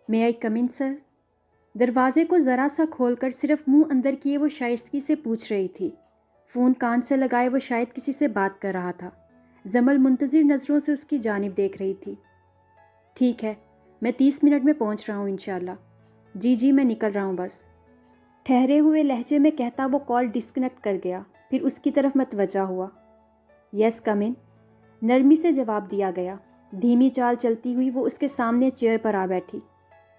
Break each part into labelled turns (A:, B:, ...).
A: मे आई कम इन sir? दरवाजे को ज़रा सा खोलकर सिर्फ मुंह अंदर किए वो शाइस्तगी से पूछ रही थी। फ़ोन कान से लगाए वो शायद किसी से बात कर रहा था। जमल मुंतज़िर नज़रों से उसकी जानिब देख रही थी। ठीक है, मैं 30 मिनट में पहुंच रहा हूं इंशाल्लाह। जी जी, मैं निकल रहा हूं बस। ठहरे हुए लहजे में कहता वो कॉल डिस्कनेक्ट कर गया, फिर उसकी तरफ मतवज्जा हुआ। यस कम इन, नरमी से जवाब दिया गया। धीमी चाल चलती हुई वो उसके सामने चेयर पर आ बैठी।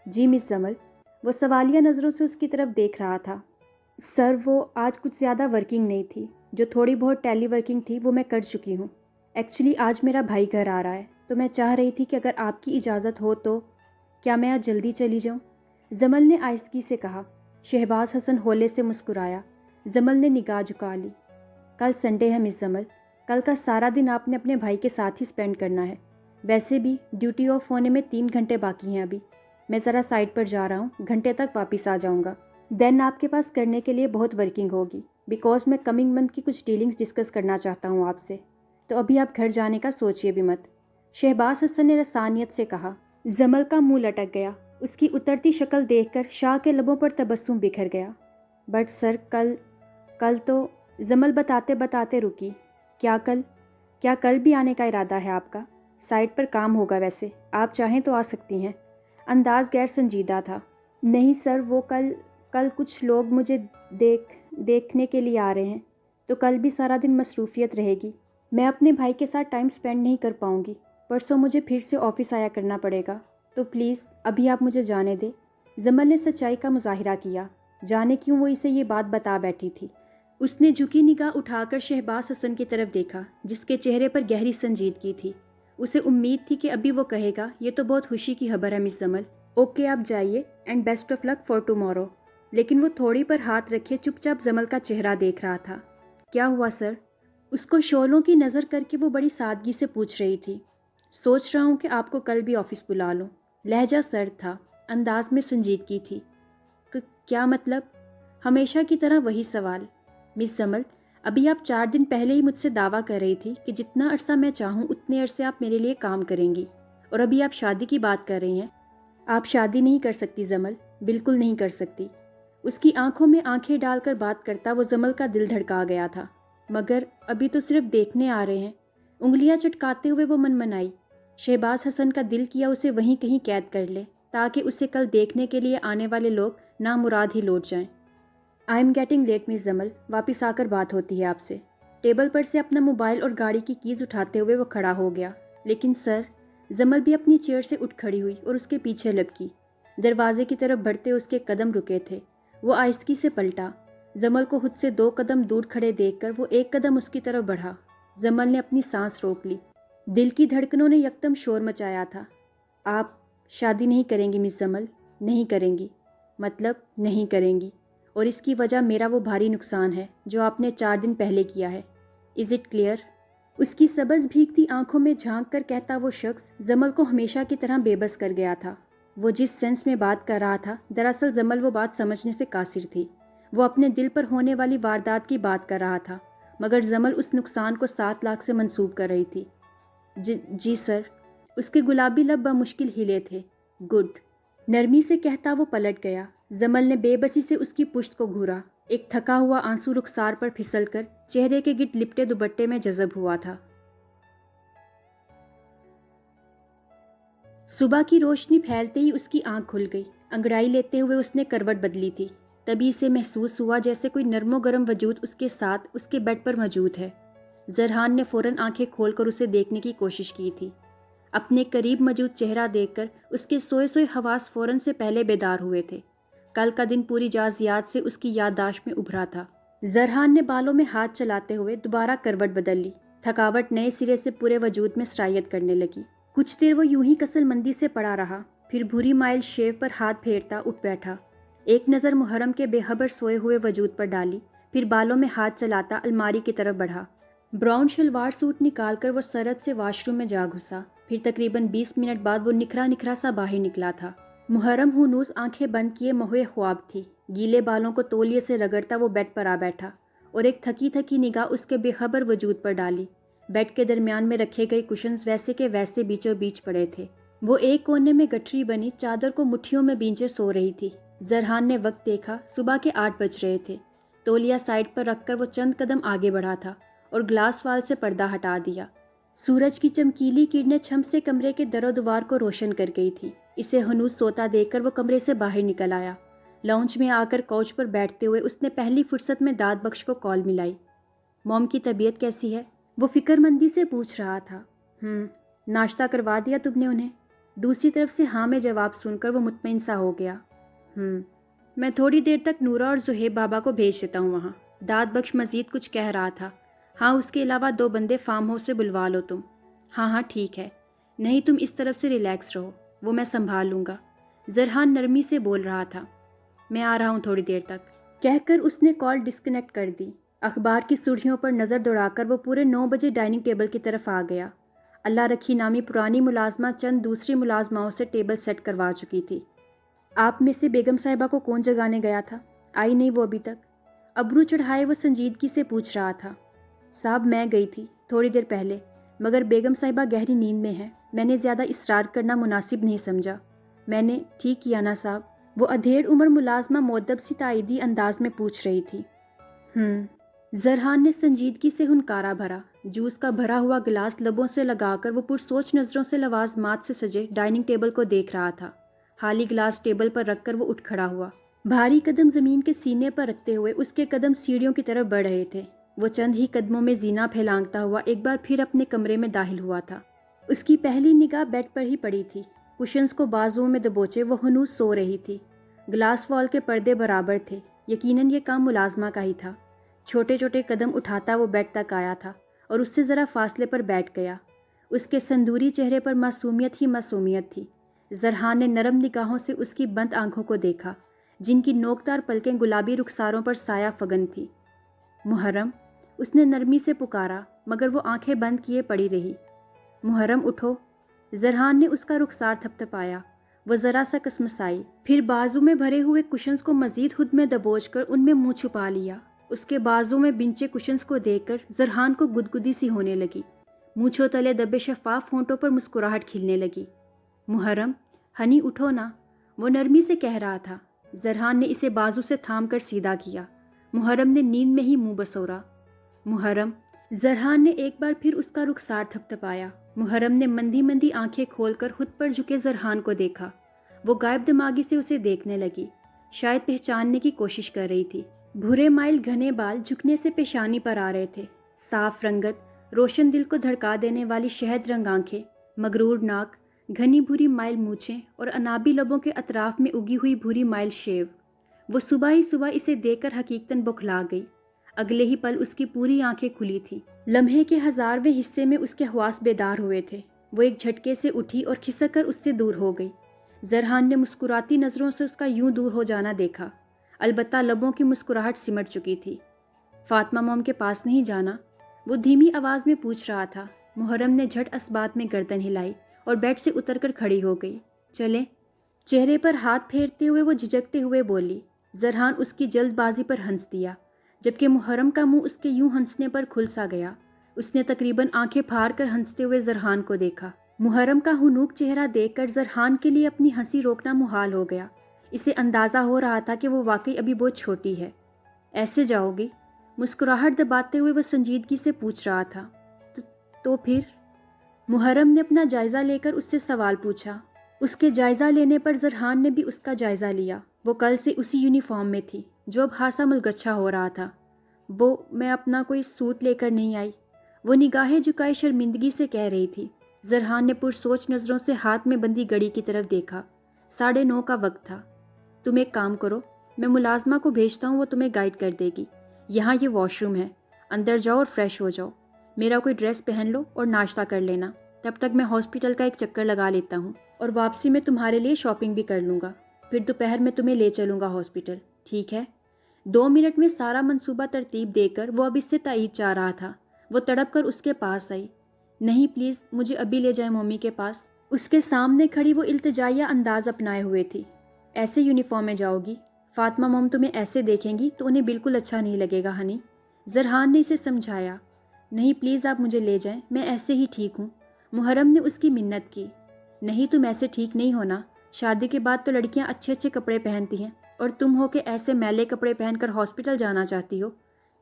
A: जी मिस जमल, वो सवालिया नज़रों से उसकी तरफ देख रहा था। सर वो आज कुछ ज़्यादा वर्किंग नहीं थी, जो थोड़ी बहुत टेली वर्किंग थी वो मैं कर चुकी हूँ। एक्चुअली आज मेरा भाई घर आ रहा है, तो मैं चाह रही थी कि अगर आपकी इजाज़त हो तो क्या मैं आज जल्दी चली जाऊँ? जमल ने आहिस्तगी से कहा। शहबाज हसन होले से मुस्कुराया। जमल ने निगाह झुका ली। कल संडे है मिस जमल, कल का सारा दिन आपने अपने भाई के साथ ही स्पेंड करना है। वैसे भी ड्यूटी ऑफ होने में 3 घंटे बाकी हैं अभी। मैं ज़रा साइड पर जा रहा हूँ, घंटे तक वापस आ जाऊँगा। देन आपके पास करने के लिए बहुत वर्किंग होगी, बिकॉज मैं कमिंग मंथ की कुछ डीलिंग्स डिस्कस करना चाहता हूँ आपसे। तो अभी आप घर जाने का सोचिए भी मत। शहबाज हसन ने रसानियत से कहा। जमल का मुंह लटक गया। उसकी उतरती शक्ल देखकर शाह के लबों पर तबस्सुम बिखर गया। बट सर कल तो जमल बताते बताते रुकी। क्या कल भी आने का इरादा है आपका? साइट पर काम होगा, वैसे आप चाहें तो आ सकती हैं। अंदाज गैर संजीदा था। नहीं सर, वो कल कुछ लोग मुझे देखने के लिए आ रहे हैं, तो कल भी सारा दिन मसरूफियत रहेगी। मैं अपने भाई के साथ टाइम स्पेंड नहीं कर पाऊंगी। परसों मुझे फिर से ऑफिस आया करना पड़ेगा, तो प्लीज़ अभी आप मुझे जाने दें। जमल ने सच्चाई का मुजाहिरा किया। जाने क्यों वो इसे ये बात बता बैठी थी। उसने झुकी निगाह उठाकर शहबाज हसन की तरफ देखा, जिसके चेहरे पर गहरी संजीदगी थी। उसे उम्मीद थी कि अभी वो कहेगा, ये तो बहुत खुशी की खबर है मिस जमल। ओके, आप जाइए and best of luck for tomorrow. लेकिन वो थोड़ी पर हाथ रखे चुपचाप जमल का चेहरा देख रहा था। क्या हुआ सर? उसको शोलों की नज़र करके वो बड़ी सादगी से पूछ रही थी। सोच रहा हूँ कि आपको कल भी ऑफिस बुला लूँ। लहजा सर्द था, अंदाज में संजीदगी थी। क्या मतलब? हमेशा की तरह वही सवाल। मिस जमल, अभी आप 4 दिन पहले ही मुझसे दावा कर रही थी कि जितना अरसा मैं चाहूँ उतने अरसे आप मेरे लिए काम करेंगी, और अभी आप शादी की बात कर रही हैं। आप शादी नहीं कर सकती जमल, बिल्कुल नहीं कर सकती। उसकी आंखों में आंखें डालकर बात करता वो जमल का दिल धड़का गया था। मगर अभी तो सिर्फ देखने आ रहे हैं। उंगलियां चटकाते हुए वो मनमनाई। शहबाज हसन का दिल किया उसे वहीं कहीं कैद कर ले, ताकि उसे कल देखने के लिए आने वाले लोग नामुराद ही लौट जाएं। I am getting late miss Jamal, वापस आकर बात होती है आपसे। टेबल पर से अपना मोबाइल और गाड़ी की कीज़ उठाते हुए वो खड़ा हो गया। लेकिन सर, जमल भी अपनी चेयर से उठ खड़ी हुई और उसके पीछे लपकी। दरवाजे की तरफ बढ़ते उसके कदम रुके थे। वो आहिस्तगी से पलटा। जमल को खुद से 2 कदम दूर खड़े देखकर वो 1 कदम उसकी तरफ बढ़ा। जमल ने अपनी सांस रोक ली। दिल की धड़कनों ने यकदम शोर मचाया था। आप शादी नहीं करेंगी मिस जमल? नहीं करेंगी? मतलब नहीं करेंगी, और इसकी वजह मेरा वो भारी नुकसान है जो आपने 4 दिन पहले किया है। Is it clear? उसकी सबज भीगती आंखों में झांक कर कहता वो शख्स जमल को हमेशा की तरह बेबस कर गया था। वो जिस सेंस में बात कर रहा था, दरअसल जमल वो बात समझने से कासिर थी। वो अपने दिल पर होने वाली वारदात की बात कर रहा था, मगर जमल उस नुकसान को 7 लाख से मंसूब कर रही थी। जी सर। उसके गुलाबी लब बमुश्किल हिले थे। गुड, नरमी से कहता वो पलट गया। जमल ने बेबसी से उसकी पुश्त को घूरा। एक थका हुआ आंसू रुखसार पर फिसलकर चेहरे के गिर्द लिपटे दुपट्टे में जज़ब हुआ था। सुबह की रोशनी फैलते ही उसकी आंख खुल गई। अंगड़ाई लेते हुए उसने करवट बदली थी। तभी इसे महसूस हुआ जैसे कोई नर्मो गरम वजूद उसके साथ उसके बेड पर मौजूद है। जरहान ने फौरन आंखें खोलकर उसे देखने की कोशिश की थी। अपने करीब मौजूद चेहरा देखकर उसके सोए सोए हवास फौरन से पहले बेदार हुए थे। कल का दिन पूरी जाजियात से उसकी याददाश्त में उभरा था। जरहान ने बालों में हाथ चलाते हुए दोबारा करवट बदल ली। थकावट नए सिरे से पूरे वजूद में सरायत करने लगी। कुछ देर वो यूं ही कसलमंदी से पड़ा रहा, फिर भूरी माइल शेव पर हाथ फेरता उठ बैठा। एक नज़र मुहर्रम के बेखबर सोए हुए वजूद पर डाली, फिर बालों में हाथ चलाता अलमारी की तरफ बढ़ा। ब्राउन शलवार सूट निकालकर वो सरद से वॉशरूम में जा घुसा। फिर तकरीबन 20 मिनट बाद वो निखरा निखरा सा बाहर निकला था। मुहर्रम हुनूस आंखें बंद किए महुए ख्वाब थी। गीले बालों को तौलिए से रगड़ता वो बेड पर आ बैठा और एक थकी थकी निगाह उसके बेखबर वजूद पर डाली। बेड के दरमियान में रखे गए कुशन्स वैसे के वैसे बीचों बीच पड़े थे। वो एक कोने में गठरी बनी चादर को मुट्ठियों में बींचे सो रही थी। जरहान ने वक्त देखा, सुबह के 8 बज रहे थे। तौलिया साइड पर रखकर वो चंद कदम आगे बढ़ा था और ग्लास वाल से पर्दा हटा दिया। सूरज की चमकीली किरणें छम से कमरे के दरोदीवार को रोशन कर गई थी। इसे हनूस सोता देखकर वो कमरे से बाहर निकल आया। लाउंज में आकर काउच पर बैठते हुए उसने पहली फुर्सत में दाद बख्श को कॉल मिलाई। मॉम की तबीयत कैसी है? वो फिक्रमंदी से पूछ रहा था। नाश्ता करवा दिया तुमने उन्हें? दूसरी तरफ से हाँ में जवाब सुनकर वो मुतमईन सा हो गया। मैं थोड़ी देर तक नूरा और जुहेब बाबा को भेज देता हूँ वहाँ। दाद बख्श मजीद कुछ कह रहा था। हाँ, उसके अलावा 2 बंदे फार्म हाउस से बुलवा लो तुम। हाँ ठीक है। नहीं, तुम इस तरफ से रिलैक्स रहो, वो मैं संभाल लूँगा। जरहान नरमी से बोल रहा था। मैं आ रहा हूँ थोड़ी देर तक, कहकर उसने कॉल डिस्कनेक्ट कर दी। अखबार की सुर्खियों पर नज़र दौड़ाकर वो पूरे 9 बजे डाइनिंग टेबल की तरफ आ गया। अल्लाह रखी नामी पुरानी मुलाजमा चंद दूसरी मुलाजमाओं से टेबल सेट करवा चुकी थी। आप में से बेगम साहिबा को कौन जगाने गया था? आई नहीं वो अभी तक? अबरू चढ़ाए वो संजीदगी से पूछ रहा था। साहब, मैं गई थी थोड़ी देर पहले, मगर बेगम साहिबा गहरी नींद में है। मैंने ज़्यादा इसरार करना मुनासिब नहीं समझा। मैंने ठीक किया ना साहब? वो अधेड़ उम्र मुलाजमा मुअद्दब सी ताईदी अंदाज में पूछ रही थी। जरहान ने संजीदगी से हुनकारा भरा। जूस का भरा हुआ गिलास लबों से लगाकर वो पुरसोच नज़रों से लवाजमात से सजे डाइनिंग टेबल को देख रहा था। खाली गिलास टेबल पर रखकर वो उठ खड़ा हुआ। भारी कदम ज़मीन के सीने पर रखते हुए उसके कदम सीढ़ियों की तरफ बढ़ रहे थे। वो चंद ही कदमों में जीना फैलांगता हुआ एक बार फिर अपने कमरे में दाखिल हुआ था। उसकी पहली निगाह बेड पर ही पड़ी थी। कुशन्स को बाजुओं में दबोचे वो हनूस सो रही थी। ग्लास वॉल के पर्दे बराबर थे। यकीनन ये काम मुलाजमा का ही था। छोटे छोटे कदम उठाता वो बेड तक आया था और उससे ज़रा फासले पर बैठ गया। उसके संदूरी चेहरे पर मासूमियत ही मासूमियत थी। जरहान ने नरम निगाहों से उसकी बंद आंखों को देखा, जिनकी नोकदार पलकें गुलाबी रुखसारों पर साया फगन थी। मुहर्रम, उसने नरमी से पुकारा, मगर वो आंखें बंद किए पड़ी रही। मुहर्रम उठो। जरहान ने उसका रुखसार थपथपाया। वो ज़रा सा कसमसाई, फिर बाजू में भरे हुए कुशन्स को मजीद खुद में दबोचकर उनमें मुंह छुपा लिया। उसके बाजू में बिंचे कुशन्स को देखकर जरहान को गुदगुदी सी होने लगी। मूंछों तले दबे शफाफ होंठों पर मुस्कुराहट खिलने लगी। मुहर्रम, हनी उठो ना, वो नरमी से कह रहा था। जरहान ने इसे बाजू से थाम कर सीधा किया। मुहर्रम ने नींद में ही मुंह बसोरा। मुहर्रम, जरहान ने एक बार फिर उसका रुखसार थपथपाया। मुहर्रम ने मंदी मंदी आंखें खोलकर खुद पर झुके जरहान को देखा। वो गायब दिमागी से उसे देखने लगी, शायद पहचानने की कोशिश कर रही थी। भूरे माइल घने बाल झुकने से पेशानी पर आ रहे थे। साफ रंगत, रोशन दिल को धड़का देने वाली शहद रंग आंखें, मगरूर नाक, घनी भूरी माइल मूछें और अनाबी लबों के अतराफ में उगी हुई भूरी माइल शेव। वो सुबह ही सुबह इसे देखकर हकीकतन बौखला गई। अगले ही पल उसकी पूरी आंखें खुली थीं। लम्हे के 1000वें हिस्से में उसके हवास बेदार हुए थे। वो एक झटके से उठी और खिसक कर उससे दूर हो गई। जरहान ने मुस्कुराती नज़रों से उसका यूं दूर हो जाना देखा। अलबत्ता लबों की मुस्कुराहट सिमट चुकी थी। फातिमा मॉम के पास नहीं जाना? वो धीमी आवाज़ में पूछ रहा था। मुहर्रम ने झट असबात में गर्दन हिलाई और बेड से उतरकर खड़ी हो गई। चलें? चेहरे पर हाथ फेरते हुए वो झिझकते हुए बोली। जरहान उसकी जल्दबाजी पर हंस दिया, जबकि मुहर्रम का मुंह उसके यूं हंसने पर खुल सा गया। उसने तकरीबन आंखें फाड़ कर हंसते हुए जरहान को देखा। मुहर्रम का हुनूक चेहरा देखकर जरहान के लिए अपनी हंसी रोकना मुहाल हो गया। इसे अंदाज़ा हो रहा था कि वो वाकई अभी बहुत छोटी है। ऐसे जाओगी? मुस्कुराहट दबाते हुए वह संजीदगी से पूछ रहा था। तो फिर? मुहर्रम ने अपना जायज़ा लेकर उससे सवाल पूछा। उसके जायज़ा लेने पर जरहान ने भी उसका जायज़ा लिया। वो कल से उसी यूनिफॉर्म में थी जो अब हासा मुलगच्छा हो रहा था। मैं अपना कोई सूट लेकर नहीं आई, वो निगाहें झुकाए शर्मिंदगी से कह रही थी। जरहान ने पुरसोच नज़रों से हाथ में बंदी घड़ी की तरफ देखा। 9:30 का वक्त था। तुम एक काम करो, मैं मुलाजमा को भेजता हूँ, वो तुम्हें गाइड कर देगी। यहाँ ये वॉशरूम है, अंदर जाओ और फ्रेश हो जाओ। मेरा कोई ड्रेस पहन लो और नाश्ता कर लेना। तब तक मैं हॉस्पिटल का एक चक्कर लगा लेता हूँ और वापसी में तुम्हारे लिए शॉपिंग भी कर लूँगा। फिर दोपहर में तुम्हें ले चलूँगा हॉस्पिटल, ठीक है? 2 मिनट में सारा मंसूबा तरतीब देकर वो अब इससे तायीद चाह रहा था। वो तड़प कर उसके पास आई। नहीं प्लीज़, मुझे अभी ले जाए मम्मी के पास। उसके सामने खड़ी वो इल्तिजाया अंदाज अपनाए हुए थी। ऐसे यूनिफॉर्म में जाओगी? फातिमा मॉम तुम्हें ऐसे देखेंगी तो उन्हें बिल्कुल अच्छा नहीं लगेगा हनी। जरहान ने इसे समझाया। नहीं प्लीज़, आप मुझे ले जाएं, मैं ऐसे ही ठीक हूँ। मुहर्रम ने उसकी मिन्नत की। नहीं, तुम ऐसे ठीक नहीं होना। शादी के बाद तो लड़कियां अच्छे अच्छे कपड़े पहनती हैं और तुम हो के ऐसे मैले कपड़े पहनकर हॉस्पिटल जाना चाहती हो।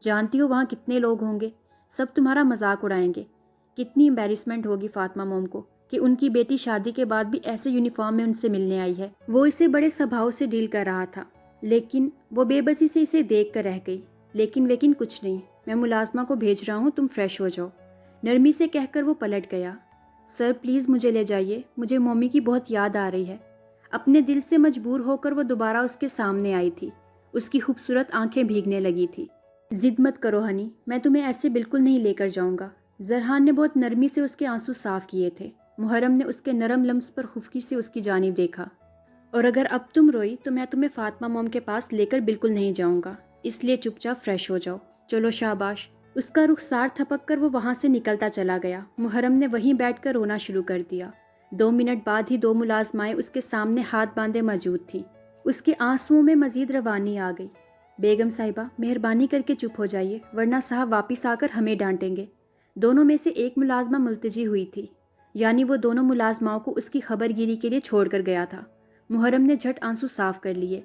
A: जानती हो वहाँ कितने लोग होंगे, सब तुम्हारा मजाक उड़ाएंगे। कितनी एम्बेरसमेंट होगी फातिमा मोम को कि उनकी बेटी शादी के बाद भी ऐसे यूनिफॉर्म में उनसे मिलने आई है। वो इसे बड़े स्वभाव से डील कर रहा था, लेकिन वो बेबसी से इसे देख कर रह गई। लेकिन कुछ नहीं, मैं मुलाजमा को भेज रहा हूँ, तुम फ्रेश हो जाओ, नरमी से कहकर वो पलट गया। सर प्लीज़ मुझे ले जाइए, मुझे मम्मी की बहुत याद आ रही है। अपने दिल से मजबूर होकर वो दोबारा उसके सामने आई थी। उसकी खूबसूरत आंखें भीगने लगी थी। जिद मत करो हनी, मैं तुम्हें ऐसे बिल्कुल नहीं लेकर जाऊंगा। जरहान ने बहुत नरमी से उसके आंसू साफ किए थे। मुहर्रम ने उसके नरम लम्स पर खुफकी से उसकी जानिब देखा। और अगर अब तुम रोई तो मैं तुम्हें फातिमा मोम के पास लेकर बिल्कुल नहीं जाऊंगा, इसलिए चुपचाप फ्रेश हो जाओ। चलो शाबाश। उसका रुखसार थपक कर वो वहाँ से निकलता चला गया। मुहर्रम ने वहीं बैठकर रोना शुरू कर दिया। 2 मिनट बाद ही 2 मुलाजमाएं उसके सामने हाथ बांधे मौजूद थीं। उसके आंसुओं में मजीद रवानी आ गई। बेगम साहिबा, मेहरबानी करके चुप हो जाइए, वरना साहब वापस आकर हमें डांटेंगे। दोनों में से एक मुलाजमा मुल्तजी हुई थी, यानी वो दोनों मुलाजमाओं को उसकी खबरगिरी के लिए छोड़ कर गया था। मुहर्रम ने झट आंसू साफ कर लिए।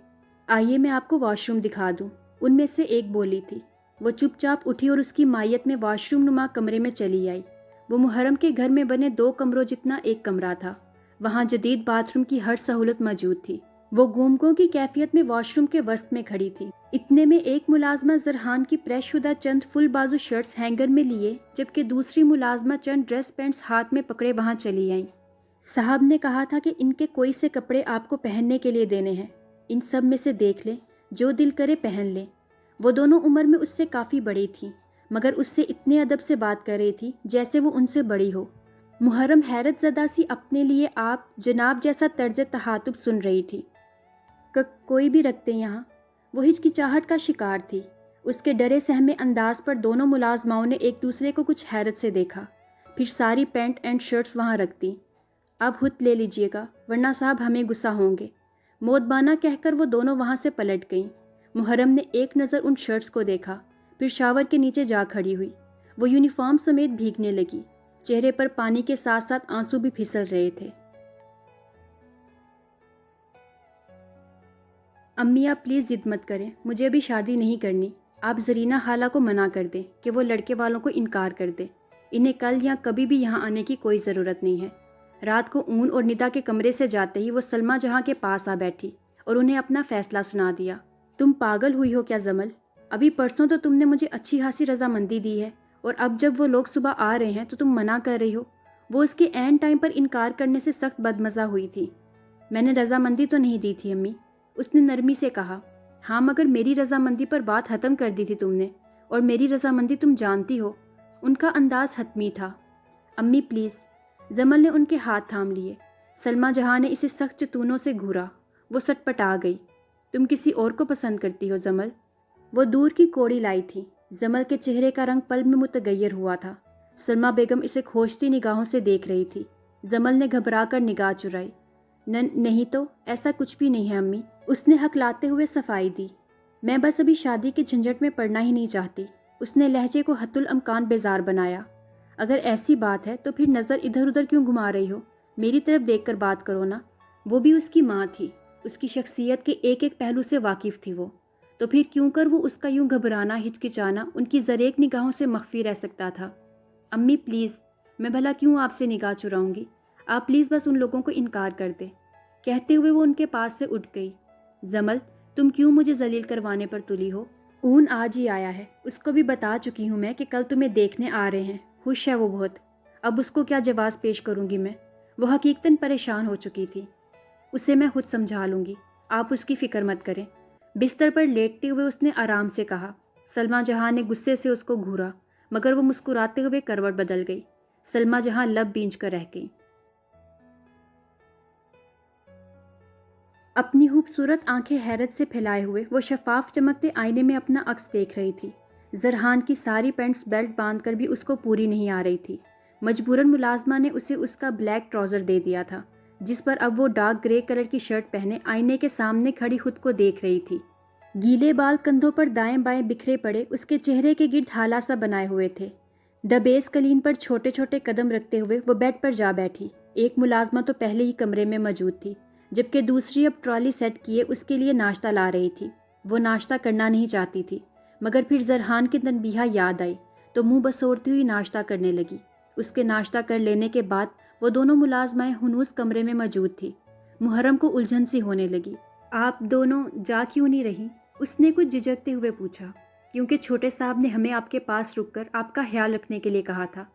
A: आइए मैं आपको वॉशरूम दिखा दूँ, उनमें से एक बोली थी। वो चुपचाप उठी और उसकी मायत में वॉशरूम नुमा कमरे में चली आई। वो मुहर्रम के घर में बने 2 कमरों जितना एक कमरा था। वहाँ जदीद बाथरूम की हर सहूलत मौजूद थी। वो गुमगों की कैफियत में वॉशरूम के वस्त में खड़ी थी। इतने में एक मुलाजमा जरहान की प्रेस शुदा चंद फुल बाजू शर्ट्स हैंगर में लिए, जबकि दूसरी मुलाजमा चंद ड्रेस पैंट्स हाथ में पकड़े वहाँ चली आईं। साहब ने कहा था कि इनके कोई से कपड़े आपको पहनने के लिए देने हैं, इन सब में से देख लें, जो दिल करे पहन लें। वो दोनों उम्र में उससे काफ़ी बड़ी थीं, मगर उससे इतने अदब से बात कर रही थी जैसे वो उनसे बड़ी हो। मुहर्रम हैरत ज़दा सी अपने लिए आप जनाब जैसा तर्ज तहातुब सुन रही थी। कोई भी रखते यहाँ। वो हिचकिचाहट का शिकार थी। उसके डरे सहमे अंदाज पर दोनों मुलाजमाओं ने एक दूसरे को कुछ हैरत से देखा, फिर सारी पैंट एंड शर्ट्स वहाँ रख दी। अब हुत ले लीजिएगा, वरना साहब हमें गुस्सा होंगे, मोदबाना कहकर वो दोनों वहाँ से पलट गईं। मुहर्रम ने एक नज़र उन शर्ट्स को देखा, फिर शावर के नीचे जा खड़ी हुई। वो यूनिफॉर्म समेत भीगने लगी। चेहरे पर पानी के साथ साथ आंसू भी फिसल रहे थे। अम्मी आप प्लीज़ जिद मत करें, मुझे अभी शादी नहीं करनी। आप जरीना खाला को मना कर दें कि वो लड़के वालों को इनकार कर दे। इन्हें कल या कभी भी यहाँ आने की कोई ज़रूरत नहीं है। रात को ऊन और निदा के कमरे से जाते ही वो सलमा जहाँ के पास आ बैठी और उन्हें अपना फ़ैसला सुना दिया। तुम पागल हुई हो क्या जमल? अभी परसों तो तुमने मुझे अच्छी खासी रजामंदी दी है, और अब जब वो लोग सुबह आ रहे हैं तो तुम मना कर रही हो। वो उसके एन टाइम पर इनकार करने से सख्त बदमज़ा हुई थी। मैंने रजामंदी तो नहीं दी थी अम्मी, उसने नरमी से कहा। हाँ, मगर मेरी रजामंदी पर बात ख़त्म कर दी थी तुमने, और मेरी रजामंदी तुम जानती हो। उनका अंदाज हतमी था। अम्मी प्लीज़। जमल ने उनके हाथ थाम लिए। सलमा जहाँ ने इसे सख्त चतूनों से घूरा। वो सटपटा गई। तुम किसी और को पसंद करती हो जमल? वो दूर की कोड़ी लाई थी। जमल के चेहरे का रंग पल में मुतगैर हुआ था। सलमा बेगम इसे खोजती निगाहों से देख रही थी। जमल ने घबरा कर निगाह चुराई। नहीं तो ऐसा कुछ भी नहीं है अम्मी, उसने हकलाते हुए सफाई दी। मैं बस अभी शादी के झंझट में पड़ना ही नहीं चाहती। उसने लहजे को हतुल अमकान बेजार बनाया। अगर ऐसी बात है तो फिर नज़र इधर उधर क्यों घुमा रही हो? मेरी तरफ देखकर बात करो ना। वो भी उसकी माँ थी, उसकी शख्सियत के एक एक पहलू से वाकिफ़ थी वो, तो फिर क्यों कर वो उसका यूं घबराना हिचकिचाना उनकी ज़रेक निगाहों से मख्फी रह सकता था। अम्मी प्लीज़, मैं भला क्यों आपसे निगाह चुराऊंगी? आप प्लीज़ बस उन लोगों को इनकार कर दे। कहते हुए वो उनके पास से उठ गई। जमल, तुम क्यों मुझे जलील करवाने पर तुली हो? ऊन आज ही आया है, उसको भी बता चुकी हूँ मैं कि कल तुम्हें देखने आ रहे हैं। खुश है वो बहुत। अब उसको क्या जवाब पेश करूँगी मैं? वो हकीकतन परेशान हो चुकी थी। उसे मैं खुद समझा लूँगी, आप उसकी फ़िक्र मत करें। बिस्तर पर लेटते हुए उसने आराम से कहा। सलमा जहाँ ने गुस्से से उसको घूरा, मगर वो मुस्कुराते हुए करवट बदल गई। सलमा जहाँ लब बींच कर रह गई। अपनी खूबसूरत आंखें हैरत से फैलाए हुए वो शफाफ चमकते आईने में अपना अक्स देख रही थी। जरहान की सारी पैंट्स बेल्ट बांधकर भी उसको पूरी नहीं आ रही थी। मजबूरन मुलाजमा ने उसे उसका ब्लैक ट्राउज़र दे दिया था, जिस पर अब वो डार्क ग्रे कलर की शर्ट पहने आईने के सामने खड़ी खुद को देख रही थी। गीले बाल कंधों पर दाएं बाएं बिखरे पड़े उसके चेहरे के गिर्द हाला सा बनाए हुए थे। दबेस कलीन पर छोटे छोटे कदम रखते हुए वो बेड पर जा बैठी। एक मुलाजमा तो पहले ही कमरे में मौजूद थी, जबकि दूसरी अब ट्रॉली सेट किए उसके लिए नाश्ता ला रही थी। वो नाश्ता करना नहीं चाहती थी, मगर फिर जरहान की तनबीहा याद आई तो मुंह बसोरती हुई नाश्ता करने लगी। उसके नाश्ता कर लेने के बाद वो दोनों मुलाजमाएं हुनूस कमरे में मौजूद थी। मुहर्रम को उलझन सी होने लगी। आप दोनों जा क्यों नहीं रही? उसने कुछ झिझकते हुए पूछा। क्योंकि छोटे साहब ने हमें आपके पास रुककर आपका ख्याल रखने के लिए कहा था,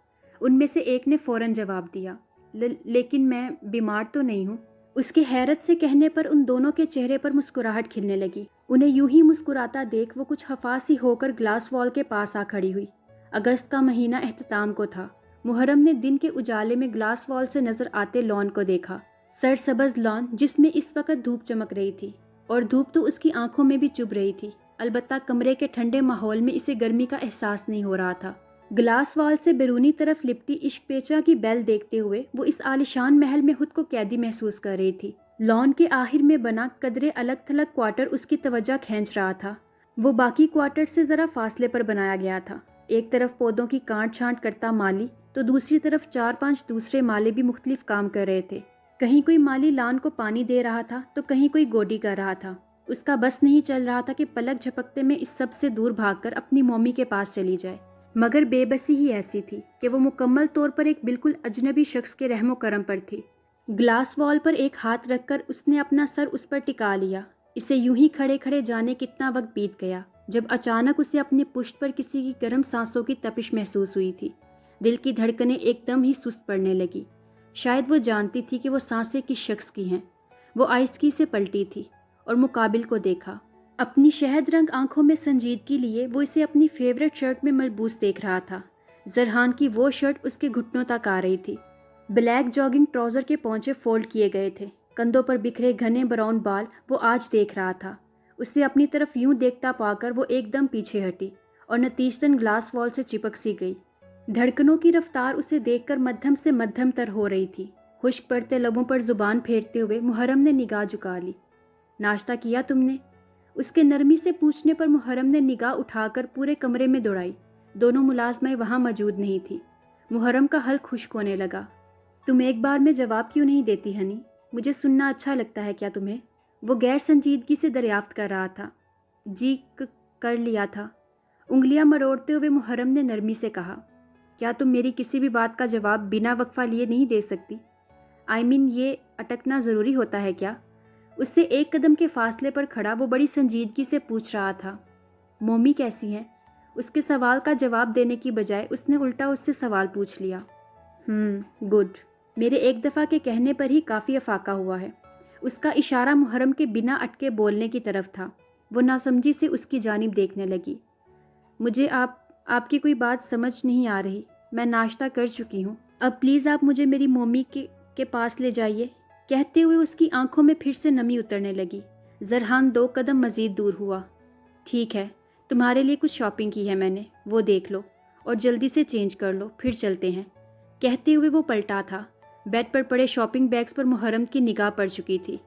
A: उनमें से एक ने फौरन जवाब दिया। लेकिन मैं बीमार तो नहीं हूँ। उसके हैरत से कहने पर उन दोनों के चेहरे पर मुस्कुराहट खिलने लगी। उन्हें यूं ही मुस्कुराता देख वो कुछ हफासी होकर ग्लास वॉल के पास आ खड़ी हुई। अगस्त का महीना एहतिताम को था। मुहर्रम ने दिन के उजाले में ग्लास वॉल से नजर आते लॉन को देखा, सरसब्ज लॉन जिसमें इस वक्त धूप चमक रही थी, और धूप तो उसकी आंखों में भी चुभ रही थी। अलबत्ता कमरे के ठंडे माहौल में इसे गर्मी का एहसास नहीं हो रहा था। ग्लास वॉल से बैरूनी तरफ लिपटी इश्क पेचा की बेल देखते हुए वो इस आलिशान महल में खुद को कैदी महसूस कर रही थी। लॉन के आखिर में बना कदरे अलग थलग क्वार्टर उसकी तवज्जो खींच रहा था। वो बाकी क्वार्टर से ज़रा फासले पर बनाया गया था। एक तरफ पौधों की काट छांट करता माली तो दूसरी तरफ 4-5 दूसरे माली भी मुख्तलिफ काम कर रहे थे। कहीं कोई माली लान को पानी दे रहा था तो कहीं कोई गोडी कर रहा था। उसका बस नहीं चल रहा था कि पलक झपकते में इस सब से दूर भागकर अपनी मम्मी के पास चली जाए, मगर बेबसी ही ऐसी थी कि वो मुकम्मल तौर पर एक बिल्कुल अजनबी शख्स के रहमो करम पर थी। ग्लास वॉल पर एक हाथ रखकर उसने अपना सर उस पर टिका लिया। इसे यूं ही खड़े खड़े जाने कितना वक्त बीत गया जब अचानक उसे अपनी पुश्त पर किसी की गर्म सांसों की तपिश महसूस हुई थी। दिल की धड़कनें एकदम ही सुस्त पड़ने लगी। शायद वो जानती थी कि वो सांसें किस शख्स की हैं। वो आहिस्तगी से पलटी थी और मुकाबिल को देखा। अपनी शहद रंग आंखों में संजीदगी लिए वो इसे अपनी फेवरेट शर्ट में मलबूस देख रहा था। जरहान की वो शर्ट उसके घुटनों तक आ रही थी। ब्लैक जॉगिंग ट्राउज़र के पौंचे फोल्ड किए गए थे। कंधों पर बिखरे घने ब्राउन बाल वो आज देख रहा था। उसे अपनी तरफ यूं देखता पाकर वो एकदम पीछे हटी और नतीजतन ग्लास वॉल से चिपक सी गई। धड़कनों की रफ्तार उसे देखकर मध्यम से मध्यम तर हो रही थी। खुश्क पड़ते लबों पर जुबान फेरते हुए मुहर्रम ने निगाह झुका ली। नाश्ता किया तुमने? उसके नरमी से पूछने पर मुहर्रम ने निगाह उठाकर पूरे कमरे में दौड़ाई। दोनों मुलाजमाएं वहां मौजूद नहीं थी। मुहर्रम का हल्क खुश्क होने लगा। तुम एक बार में जवाब क्यों नहीं देती हनी? मुझे सुनना अच्छा लगता है क्या तुम्हें? वो गैर संजीदगी से दरियाफ्त कर रहा था। जी कर लिया था। उंगलियां मरोड़ते हुए मुहर्रम ने नरमी से कहा, क्या तुम मेरी किसी भी बात का जवाब बिना वक्फा लिए नहीं दे सकती? ये अटकना ज़रूरी होता है क्या? उससे एक कदम के फासले पर खड़ा वो बड़ी संजीदगी से पूछ रहा था। मोमी कैसी हैं? उसके सवाल का जवाब देने की बजाय उसने उल्टा उससे सवाल पूछ लिया। गुड। मेरे एक दफ़ा के कहने पर ही काफ़ी अफाका हुआ है। उसका इशारा मुहर्रम के बिना अटके बोलने की तरफ था। वो नासमझी से उसकी जानिब देखने लगी। मुझे आपकी कोई बात समझ नहीं आ रही। मैं नाश्ता कर चुकी हूँ। अब प्लीज़ आप मुझे मेरी मम्मी के पास ले जाइए। कहते हुए उसकी आंखों में फिर से नमी उतरने लगी। जरहान 2 कदम मज़ीद दूर हुआ। ठीक है, तुम्हारे लिए कुछ शॉपिंग की है मैंने, वो देख लो और जल्दी से चेंज कर लो, फिर चलते हैं। कहते हुए वो पलटा था। बेड पर पड़े शॉपिंग बैग्स पर मुहर्रम की निगाह पड़ चुकी थी।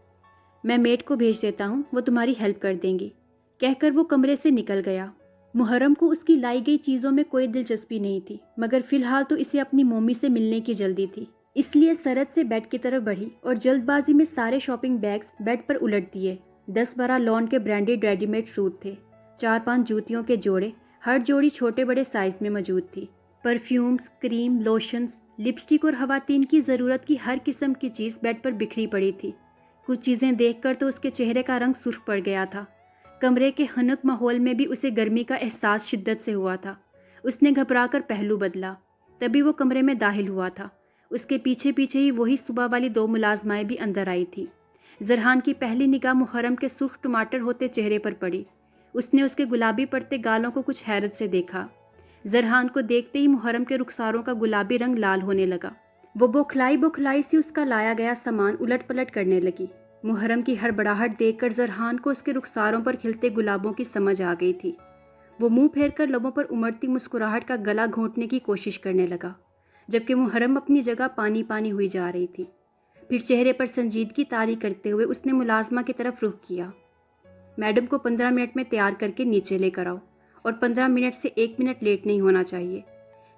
A: मैं मेड को भेज देता हूँ, वो तुम्हारी हेल्प कर देंगी, कहकर वो कमरे से निकल गया। मुहर्रम को उसकी लाई गई चीज़ों में कोई दिलचस्पी नहीं थी, मगर फ़िलहाल तो इसे अपनी मम्मी से मिलने की जल्दी थी। इसलिए सरद से बेड की तरफ बढ़ी और जल्दबाजी में सारे शॉपिंग बैग्स बेड पर उलट दिए। 10-12 लॉन के ब्रांडेड रेडीमेड सूट थे। 4-5 जूतियों के जोड़े, हर जोड़ी छोटे बड़े साइज़ में मौजूद थी। परफ्यूम्स, क्रीम, लोशंस, लिपस्टिक और खवातीन की ज़रूरत की हर किस्म की चीज़ बेड पर बिखरी पड़ी थी। कुछ चीज़ें देखकर तो उसके चेहरे का रंग सुर्ख पड़ गया था। कमरे के हनक माहौल में भी उसे गर्मी का एहसास शिद्दत से हुआ था। उसने घबराकर पहलू बदला। तभी वो कमरे में दाखिल हुआ था। उसके पीछे पीछे ही वही सुबह वाली 2 मुलाजमाएं भी अंदर आई थी। जरहान की पहली निगाह मुहर्रम के सुर्ख टमाटर होते चेहरे पर पड़ी। उसने उसके गुलाबी पड़ते गालों को कुछ हैरत से देखा। जरहान को देखते ही मुहर्रम के रुखसारों का गुलाबी रंग लाल होने लगा। वो बौखलाई सी उसका लाया गया सामान उलट पलट करने लगी। मुहर्रम की हड़बड़ाहट देखकर जरहान को उसके रुखसारों पर खिलते गुलाबों की समझ आ गई थी। वो मुंह फेरकर लबों पर उमड़ती मुस्कुराहट का गला घोंटने की कोशिश करने लगा, जबकि मुहर्रम अपनी जगह पानी पानी हुई जा रही थी। फिर चेहरे पर संजीदगी तारी करते हुए उसने मुलाजमा की तरफ रुख किया। मैडम को 15 मिनट में तैयार करके नीचे लेकर आओ और 15 मिनट से 1 मिनट लेट नहीं होना चाहिए।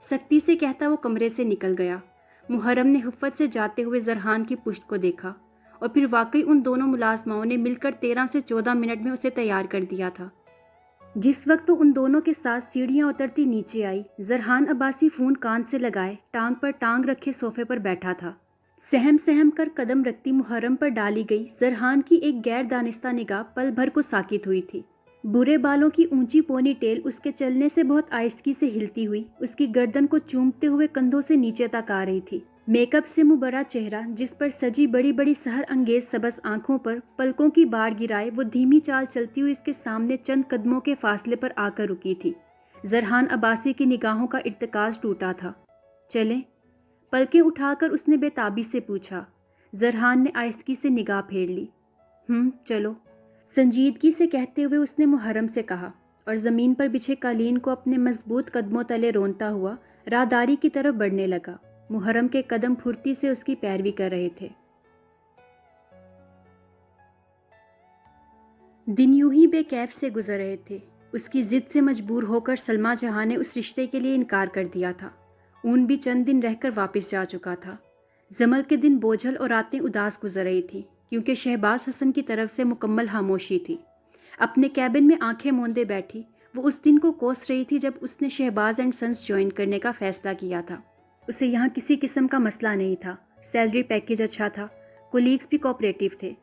A: सख्ती से कहता वो कमरे से निकल गया। मुहर्रम ने हुफ्फत से जाते हुए जरहान की पुश्त को देखा और फिर वाकई उन दोनों मुलाजमाओं ने मिलकर 13 से 14 मिनट में उसे तैयार कर दिया था। जिस वक्त वो उन दोनों के साथ सीढ़ियाँ उतरती नीचे आई, जरहान अब्बासी फ़ोन कान से लगाए टांग पर टांग रखे सोफे पर बैठा था। सहम सहम कर कदम रखती मुहर्रम पर डाली गई जरहान की एक गैर दानिस्ता निगाह पल भर को साकित हुई थी। बुरे बालों की ऊंची पोनी टेल उसके चलने से बहुत आहिस्तगी से हिलती हुई उसकी गर्दन को चूमते हुए कंधों से नीचे तक आ रही थी। मेकअप से मुबर्रा चेहरा, जिस पर सजी बड़ी बड़ी सहर अंगेज सबस आंखों पर पलकों की बाढ़ गिराए वो धीमी चाल चलती हुई इसके सामने चंद कदमों के फासले पर आकर रुकी थी। जरहान अब्बासी की निगाहों का इर्तिकाज टूटा था। चलें? पलकें उठाकर उसने बेताबी से पूछा। जरहान ने आहिस्तगी से निगाह फेर ली। चलो, संजीदगी से कहते हुए उसने मुहर्रम से कहा और ज़मीन पर बिछे कालीन को अपने मजबूत कदमों तले रोनता हुआ राहदारी की तरफ बढ़ने लगा। मुहर्रम के कदम फुर्ती से उसकी पैरवी कर रहे थे। दिन यूं ही बेकैफ से गुजर रहे थे। उसकी जिद से मजबूर होकर सलमा जहां ने उस रिश्ते के लिए इनकार कर दिया था। ऊन भी चंद दिन रहकर वापस जा चुका था। जमल के दिन बोझल और रातें उदास गुजर रही थी क्योंकि शहबाज हसन की तरफ से मुकम्मल खामोशी थी। अपने कैबिन में आंखें मूंदे बैठी वो उस दिन को कोस रही थी जब उसने शहबाज एंड सन्स ज्वाइन करने का फैसला किया था। उसे यहाँ किसी किस्म का मसला नहीं था। सैलरी पैकेज अच्छा था, कोलीग्स भी कोऑपरेटिव थे।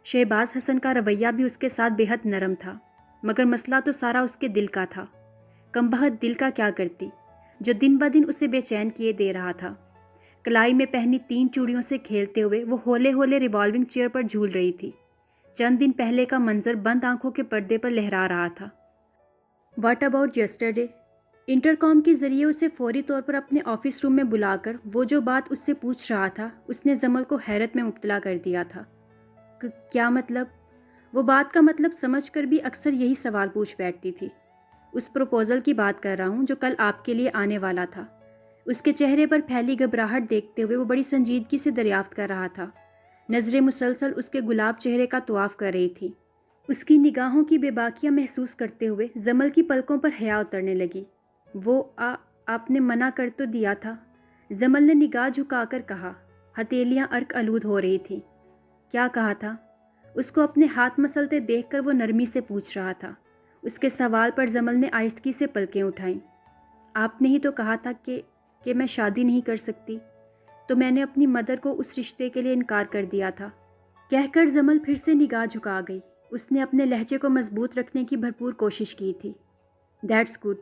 A: शहबाज हसन का रवैया भी उसके साथ बेहद नरम था, मगर मसला तो सारा उसके दिल का था। कमबख्त दिल का क्या करती, जो दिन ब दिन उसे बेचैन किए दे रहा था। कलाई में पहनी 3 चूड़ियों से खेलते हुए वो होले होले रिवॉल्विंग चेयर पर झूल रही थी। चंद दिन पहले का मंजर बंद आंखों के पर्दे पर लहरा रहा था। What about yesterday? इंटरकॉम के जरिए उसे फौरी तौर पर अपने ऑफिस रूम में बुलाकर वो जो बात उससे पूछ रहा था उसने जमल को हैरत में मुब्तला कर दिया था। क्या मतलब? वो बात का मतलब समझकर भी अक्सर यही सवाल पूछ बैठती थी। उस प्रपोज़ल की बात कर रहा हूँ जो कल आपके लिए आने वाला था। उसके चेहरे पर फैली घबराहट देखते हुए वो बड़ी संजीदगी से दरियाफ्त कर रहा था। नज़रें मुसलसल उसके गुलाब चेहरे का तवाफ कर रही थी। उसकी निगाहों की बेबाकियाँ महसूस करते हुए जमल की पलकों पर हया उतरने लगी। वो आपने मना कर तो दिया था, जमल ने निगाह झुकाकर कहा। हथेलियाँ अर्क आलूद हो रही थी। क्या कहा था? उसको अपने हाथ मसलते देखकर वो नरमी से पूछ रहा था। उसके सवाल पर जमल ने आहिस्तगी से पलकें उठाईं। आपने ही तो कहा था कि मैं शादी नहीं कर सकती, तो मैंने अपनी मदर को उस रिश्ते के लिए इनकार कर दिया था। कहकर जमल फिर से निगाह झुका गई। उसने अपने लहजे को मजबूत रखने की भरपूर कोशिश की थी। दैट्स गुड,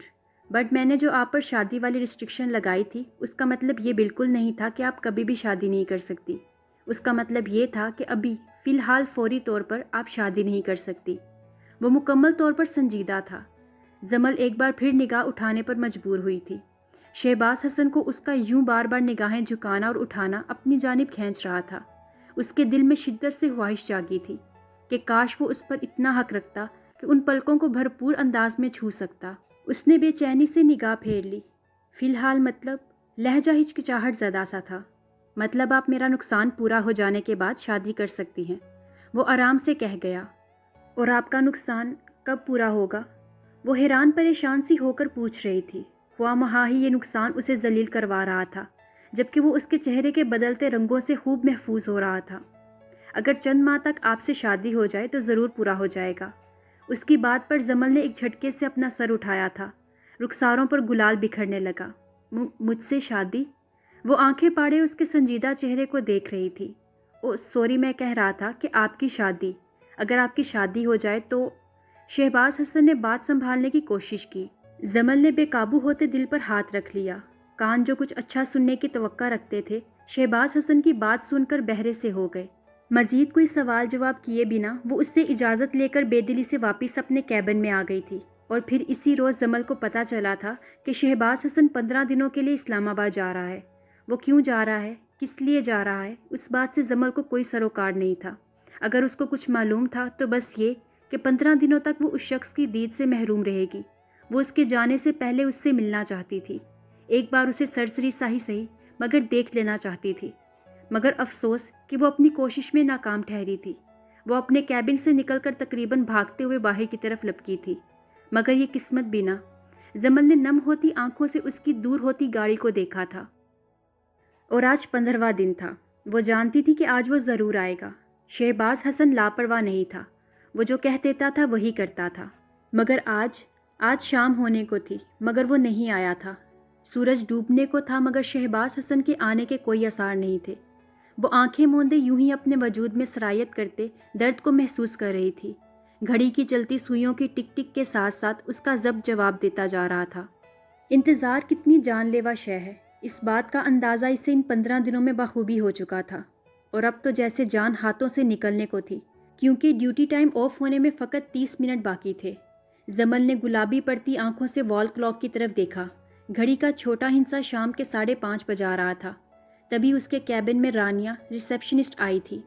A: बट मैंने जो आप पर शादी वाली रिस्ट्रिक्शन लगाई थी उसका मतलब ये बिल्कुल नहीं था कि आप कभी भी शादी नहीं कर सकती। उसका मतलब ये था कि अभी फ़िलहाल फौरी तौर पर आप शादी नहीं कर सकती। वो मुकम्मल तौर पर संजीदा था। जमल एक बार फिर निगाह उठाने पर मजबूर हुई थी। शहबाज हसन को उसका यूं बार बार निगाहें झुकाना और उठाना अपनी जानिब खींच रहा था। उसके दिल में शिद्दत से ख्वाहिश जागी थी कि काश वो उस पर इतना हक रखता कि उन पलकों को भरपूर अंदाज में छू सकता। उसने बेचैनी से निगाह फेर ली। फ़िलहाल मतलब? लहजा हिचकिचाहट ज़दा सा था। मतलब आप मेरा नुकसान पूरा हो जाने के बाद शादी कर सकती हैं, वो आराम से कह गया। और आपका नुकसान कब पूरा होगा? वो हैरान परेशान सी होकर पूछ रही थी। ख्वाह ही ये नुकसान उसे जलील करवा रहा था, जबकि वो उसके चेहरे के बदलते रंगों से खूब महफूज हो रहा था। अगर चंद माह तक आपसे शादी हो जाए तो ज़रूर पूरा हो जाएगा। उसकी बात पर जमल ने एक झटके से अपना सर उठाया था। रुखसारों पर गुलाल बिखरने लगा। मुझसे शादी? वो आंखें पाड़े उसके संजीदा चेहरे को देख रही थी। ओ सॉरी, मैं कह रहा था कि आपकी शादी, अगर आपकी शादी हो जाए तो। शहबाज हसन ने बात संभालने की कोशिश की। जमल ने बेकाबू होते दिल पर हाथ रख लिया। कान जो कुछ अच्छा सुनने की तवक्का रखते थे, शहबाज हसन की बात सुनकर बहरे से हो गए। मजीद कोई सवाल जवाब किए बिना वो उससे इजाज़त लेकर बेदिली से वापस अपने कैबिन में आ गई थी। और फिर इसी रोज़ जमल को पता चला था कि शहबाज हसन 15 दिनों के लिए इस्लामाबाद जा रहा है। वो क्यों जा रहा है, किस लिए जा रहा है, उस बात से जमल को कोई सरोकार नहीं था। अगर उसको कुछ मालूम था तो बस ये कि 15 दिनों तक वो उस शख्स की दीद से महरूम रहेगी। वो उसके जाने से पहले उससे मिलना चाहती थी। एक बार उसे सरसरी सा ही सही मगर देख लेना चाहती थी। मगर अफसोस कि वो अपनी कोशिश में नाकाम ठहरी थी। वो अपने कैबिन से निकलकर तकरीबन भागते हुए बाहर की तरफ लपकी थी। मगर ये किस्मत भी ना। जमल ने नम होती आंखों से उसकी दूर होती गाड़ी को देखा था। और आज 15वां दिन था। वो जानती थी कि आज वो ज़रूर आएगा। शहबाज हसन लापरवाह नहीं था, वो जो कह देता था वही करता था। मगर आज शाम होने को थी, मगर वो नहीं आया था। सूरज डूबने को था, मगर शहबाज हसन के आने के कोई आसार नहीं थे। वो आंखें मूंदे यूं ही अपने वजूद में सरायत करते दर्द को महसूस कर रही थी। घड़ी की चलती सुइयों की टिक टिक के साथ साथ उसका जब जवाब देता जा रहा था। इंतज़ार कितनी जानलेवा शय है, इस बात का अंदाज़ा इसे इन 15 दिनों में बखूबी हो चुका था। और अब तो जैसे जान हाथों से निकलने को थी, क्योंकि ड्यूटी टाइम ऑफ होने में फ़कत 30 मिनट बाकी थे। जमल ने गुलाबी पड़ती आंखों से वॉल क्लॉक की तरफ देखा। घड़ी का छोटा हिस्सा शाम के 5:30 बजा रहा था। तभी उसके कैबिन में रानिया रिसेप्शनिस्ट आई थी।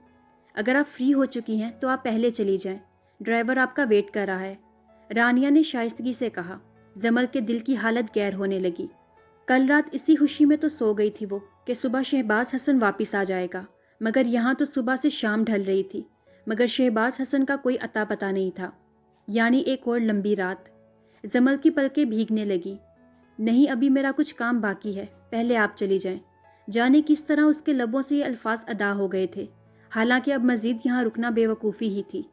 A: अगर आप फ्री हो चुकी हैं तो आप पहले चली जाएं, ड्राइवर आपका वेट कर रहा है, रानिया ने शाइस्तगी से कहा। जमल के दिल की हालत गैर होने लगी। कल रात इसी खुशी में तो सो गई थी वो कि सुबह शहबाज हसन वापस आ जाएगा, मगर यहाँ तो सुबह से शाम ढल रही थी, मगर शहबाज हसन का कोई अता पता नहीं था। यानी एक और लंबी रात। जमल की पलकें भीगने लगी। नहीं, अभी मेरा कुछ काम बाकी है, पहले आप चली जाएं। जाने किस तरह उसके लबों से ये अल्फाज अदा हो गए थे, हालांकि अब मज़ीद यहाँ रुकना बेवकूफ़ी ही थी।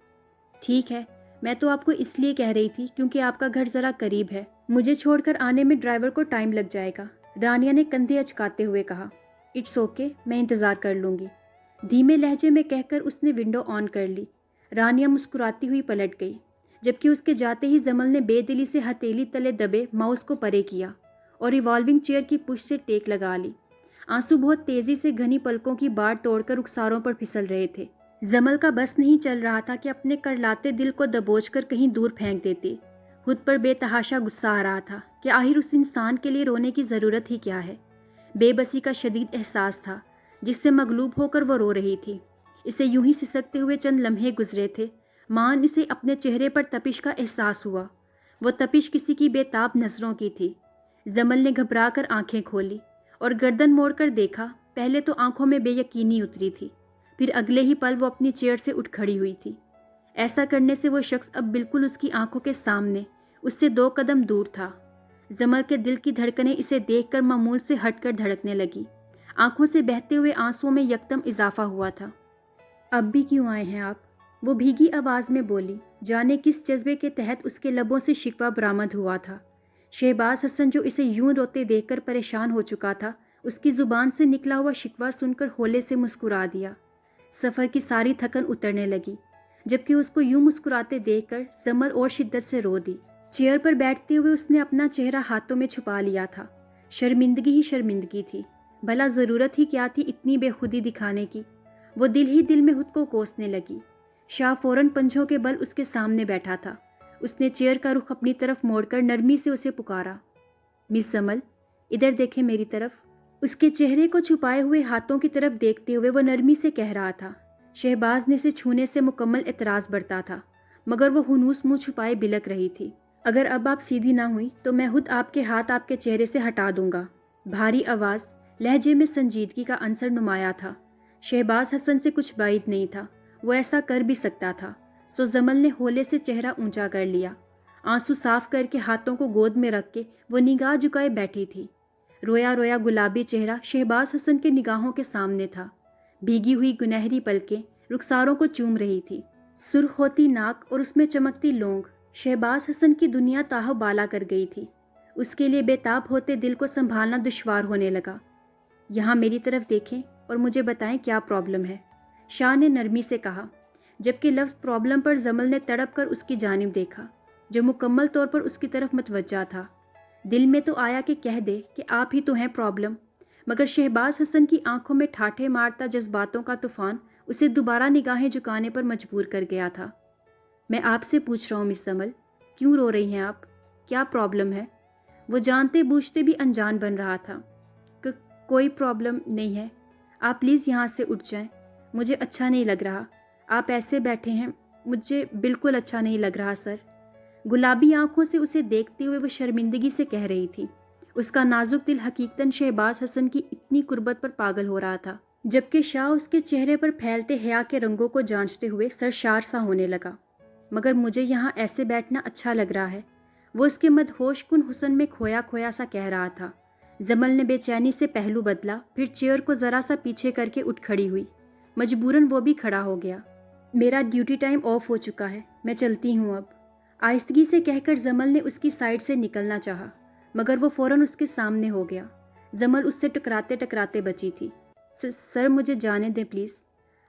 A: ठीक है, मैं तो आपको इसलिए कह रही थी क्योंकि आपका घर ज़रा करीब है, मुझे छोड़कर आने में ड्राइवर को टाइम लग जाएगा, रानिया ने कंधे अचकाते हुए कहा। इट्स ओके, मैं इंतज़ार कर लूँगी, धीमे लहजे में कहकर उसने विंडो ऑन कर ली। रानिया मुस्कुराती हुई पलट गई, जबकि उसके जाते ही जमल ने बेदिली से हथेली तले दबे माउस को परे किया और रिवॉल्विंग चेयर की पुश से टेक लगा ली। आंसू बहुत तेज़ी से घनी पलकों की बाढ़ तोड़कर रुखसारों पर फिसल रहे थे। जमल का बस नहीं चल रहा था कि अपने करलाते दिल को दबोचकर कहीं दूर फेंक देती। खुद पर बेतहाशा गुस्सा आ रहा था कि आखिर उस इंसान के लिए रोने की ज़रूरत ही क्या है। बेबसी का शदीद एहसास था जिससे मगलूब होकर वो रो रही थी। इसे यूं ही सिसकते हुए चंद लम्हे गुजरे थे, मान इसे अपने चेहरे पर तपिश का एहसास हुआ। वो तपिश किसी की बेताब नज़रों की थी। जमल ने घबरा कर आँखें खोली और गर्दन मोड़कर देखा। पहले तो आंखों में बेयकीनी उतरी थी, फिर अगले ही पल वो अपनी चेयर से उठ खड़ी हुई थी। ऐसा करने से वो शख्स अब बिल्कुल उसकी आंखों के सामने, उससे 2 कदम दूर था। जमल के दिल की धड़कनें इसे देखकर मामूल से हटकर धड़कने लगी। आंखों से बहते हुए आंसुओं में यकदम इजाफा हुआ था। अब भी क्यों आए हैं आप? वो भीगी आवाज़ में बोली। जाने किस जज्बे के तहत उसके लबों से शिकवा बरामद हुआ था। शहबाज हसन जो इसे यूं रोते देखकर परेशान हो चुका था, उसकी ज़ुबान से निकला हुआ शिकवा सुनकर होले से मुस्कुरा दिया। सफ़र की सारी थकन उतरने लगी, जबकि उसको यूं मुस्कुराते देखकर जमल और शिद्दत से रो दी। चेयर पर बैठते हुए उसने अपना चेहरा हाथों में छुपा लिया था। शर्मिंदगी ही शर्मिंदगी थी। भला ज़रूरत ही क्या थी इतनी बेखुदी दिखाने की? वो दिल ही दिल में खुद को कोसने लगी। शाह फौरन पंजों के बल उसके सामने बैठा था। उसने चेयर का रुख अपनी तरफ मोड़कर नरमी से उसे पुकारा। मिस जमल, इधर देखें मेरी तरफ। उसके चेहरे को छुपाए हुए हाथों की तरफ देखते हुए वो नरमी से कह रहा था। शहबाज ने इसे छूने से मुकम्मल एतराज़ बरता था, मगर वो हुनूस मुँह छुपाए बिलक रही थी। अगर अब आप सीधी ना हुई तो मैं खुद आपके हाथ आपके चेहरे से हटा दूंगा। भारी आवाज़, लहजे में संजीदगी का अंसर नुमाया था। शहबाज हसन से कुछ बाइद नहीं था, वो ऐसा कर भी सकता था। सो जमल ने होले से चेहरा ऊंचा कर लिया। आंसू साफ करके हाथों को गोद में रख के वो निगाह झुकाए बैठी थी। रोया रोया गुलाबी चेहरा शहबाज हसन के निगाहों के सामने था। भीगी हुई गुनहरी पलकें रुखसारों को चूम रही थी। सुर्ख होती नाक और उसमें चमकती लौंग शहबाज हसन की दुनिया ताह बाला कर गई थी। उसके लिए बेताब होते दिल को संभालना दुश्वार होने लगा। यहाँ मेरी तरफ देखें और मुझे बताएं क्या प्रॉब्लम है, शाह ने नरमी से कहा, जबकि लफ्ज़ प्रॉब्लम पर जमल ने तड़प कर उसकी जानिब देखा, जो मुकम्मल तौर पर उसकी तरफ मतवज्जा था। दिल में तो आया कि कह दे कि आप ही तो हैं प्रॉब्लम, मगर शहबाज हसन की आंखों में ठाठे मारता जज्बातों का तूफान उसे दोबारा निगाहें झुकाने पर मजबूर कर गया था। मैं आपसे पूछ रहा हूँ मिस जमल, क्यों रो रही हैं आप? क्या प्रॉब्लम है? वो जानते बूझते भी अनजान बन रहा था। कोई प्रॉब्लम नहीं है, आप प्लीज़ यहाँ से उठ जाएं, मुझे अच्छा नहीं लग रहा। आप ऐसे बैठे हैं, मुझे बिल्कुल अच्छा नहीं लग रहा सर। गुलाबी आंखों से उसे देखते हुए वो शर्मिंदगी से कह रही थी। उसका नाजुक दिल हकीकतन शहबाज हसन की इतनी कुर्बत पर पागल हो रहा था, जबकि शाह उसके चेहरे पर फैलते हया के रंगों को जांचते हुए सरशार सा होने लगा। मगर मुझे यहाँ ऐसे बैठना अच्छा लग रहा है, वो उसके मदहोश कुन हुस्न में खोया खोया सा कह रहा था। जमल ने बेचैनी से पहलू बदला, फिर चेयर को ज़रा सा पीछे करके उठ खड़ी हुई। मजबूरन वो भी खड़ा हो गया। मेरा ड्यूटी टाइम ऑफ हो चुका है, मैं चलती हूँ अब, आहिस्तगी से कहकर जमल ने उसकी साइड से निकलना चाहा, मगर वो फ़ौरन उसके सामने हो गया। जमल उससे टकराते टकराते बची थी। सर मुझे जाने दें प्लीज़।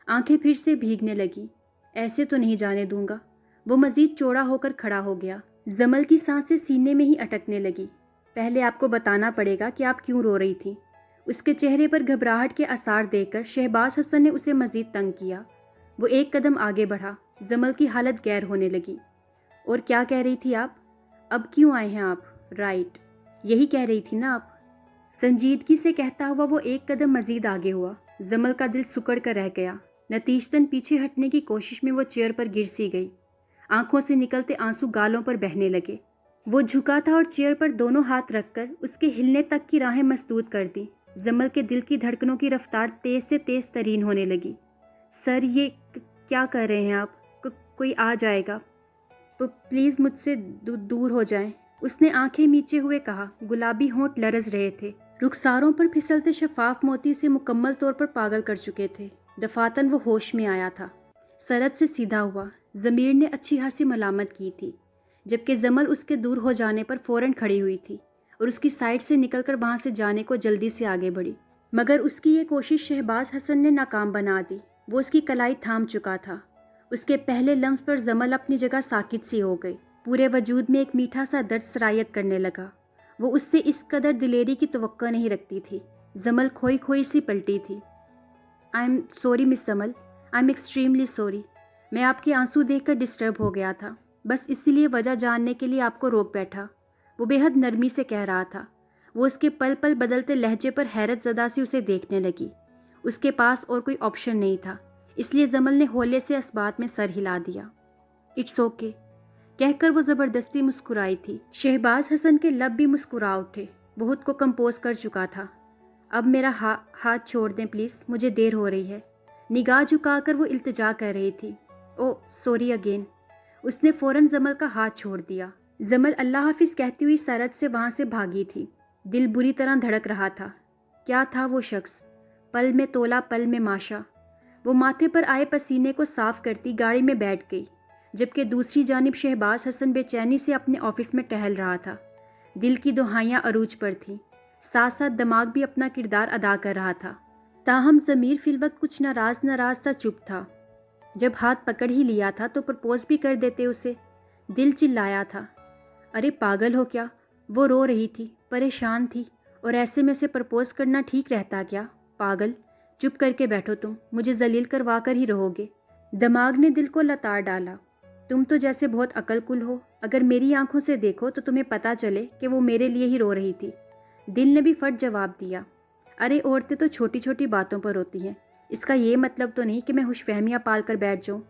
A: आंखें फिर से भीगने लगी। ऐसे तो नहीं जाने दूंगा। वो मज़ीद चौड़ा होकर खड़ा हो गया। जमल की सांसें सीने में ही अटकने लगी। पहले आपको बताना पड़ेगा कि आप क्यों रो रही थी। उसके चेहरे पर घबराहट के आसार देखकर शहबाज हसन ने उसे मज़ीद तंग किया। वो एक कदम आगे बढ़ा। जमल की हालत गैर होने लगी। और क्या कह रही थी आप? अब क्यों आए हैं आप? राइट, यही कह रही थी ना आप? संजीदगी से कहता हुआ वो एक कदम मज़ीद आगे हुआ। जमल का दिल सुकड़ कर रह गया। नतीजतन पीछे हटने की कोशिश में वो चेयर पर गिर सी गई। आंखों से निकलते आंसू गालों पर बहने लगे। वो झुका था और चेयर पर दोनों हाथ रखकर उसके हिलने तक की राहें मसदूद कर दी। जमल के दिल की धड़कनों की रफ्तार तेज़ से तेज़ तरीन होने लगी। सर ये क्या कर रहे हैं आप? कोई आ जाएगा, प्लीज़ मुझसे दूर हो जाएं। उसने आंखें मीचे हुए कहा। गुलाबी होंठ लरज रहे थे। रुखसारों पर फिसलते शफाफ मोती से मुकम्मल तौर पर पागल कर चुके थे। दफातन वो होश में आया था। सरद से सीधा हुआ। ज़मीर ने अच्छी खासी मलामत की थी, जबकि जमल उसके दूर हो जाने पर फ़ौरन खड़ी हुई थी और उसकी साइड से निकलकर वहाँ से जाने को जल्दी से आगे बढ़ी। मगर उसकी ये कोशिश शहबाज हसन ने नाकाम बना दी। वो उसकी कलाई थाम चुका था। उसके पहले लम्स पर जमल अपनी जगह साकित सी हो गई। पूरे वजूद में एक मीठा सा दर्द सरायत करने लगा। वो उससे इस कदर दिलेरी की तवक्को नहीं रखती थी। जमल खोई खोई सी पलटी थी। आई एम सॉरी मिस जमल, आई एम एक्सट्रीमली सॉरी। मैं आपके आंसू देखकर डिस्टर्ब हो गया था, बस इसीलिए वजह जानने के लिए आपको रोक बैठा। वो बेहद नरमी से कह रहा था। वो उसके पल पल बदलते लहजे पर हैरत ज़दा सी उसे देखने लगी। उसके पास और कोई ऑप्शन नहीं था, इसलिए जमल ने हौले से इस बात में सर हिला दिया। इट्स ओके कहकर वो ज़बरदस्ती मुस्कुराई थी। शहबाज हसन के लब भी मुस्कुरा उठे। वो खुद को कंपोज कर चुका था। अब मेरा हाथ छोड़ दें प्लीज़, मुझे देर हो रही है। निगाह झुकाकर वो इल्तिजा कर रही थी। Oh sorry again. उसने फ़ौरन जमल का हाथ छोड़ दिया। जमल अल्लाह हाफिज़ कहती हुई सरद से वहाँ से भागी थी। दिल बुरी तरह धड़क रहा था। क्या था वो शख्स? पल में तोला, पल में माशा। वो माथे पर आए पसीने को साफ करती गाड़ी में बैठ गई, जबकि दूसरी जानिब शहबाज हसन बेचैनी से अपने ऑफिस में टहल रहा था। दिल की दुहाइयाँ अरूज पर थीं, साथ साथ दिमाग भी अपना किरदार अदा कर रहा था। ताहम ज़मीर फिलवक्त कुछ नाराज़ सा चुप था। जब हाथ पकड़ ही लिया था तो प्रपोज भी कर देते उसे। दिल चिल्लाया था, अरे पागल हो क्या? वो रो रही थी, परेशान थी, और ऐसे में उसे प्रपोज करना ठीक रहता क्या? पागल, चुप करके बैठो तुम, मुझे जलील करवा कर ही रहोगे। दिमाग ने दिल को लताड़ डाला। तुम तो जैसे बहुत अकलकुल हो, अगर मेरी आंखों से देखो तो तुम्हें पता चले कि वो मेरे लिए ही रो रही थी। दिल ने भी फट जवाब दिया, अरे औरतें तो छोटी छोटी बातों पर रोती हैं, इसका ये मतलब तो नहीं कि मैं खुशफहमियाँ पाल कर बैठ जाऊँ।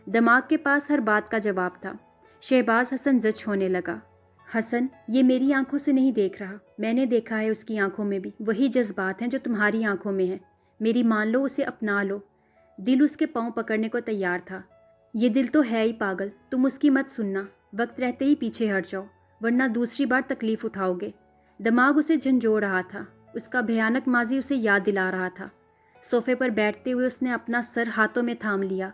A: दिमाग के पास हर बात का जवाब था। शहबाज हसन जज होने लगा। हसन ये मेरी आंखों से नहीं देख रहा, मैंने देखा है उसकी आंखों में भी वही जज्बात हैं जो तुम्हारी आंखों में हैं। मेरी मान लो, उसे अपना लो। दिल उसके पाँव पकड़ने को तैयार था। ये दिल तो है ही पागल, तुम उसकी मत सुनना, वक्त रहते ही पीछे हट जाओ, वरना दूसरी बार तकलीफ़ उठाओगे। दिमाग उसे झंझोड़ रहा था। उसका भयानक माजी उसे याद दिला रहा था। सोफे पर बैठते हुए उसने अपना सर हाथों में थाम लिया।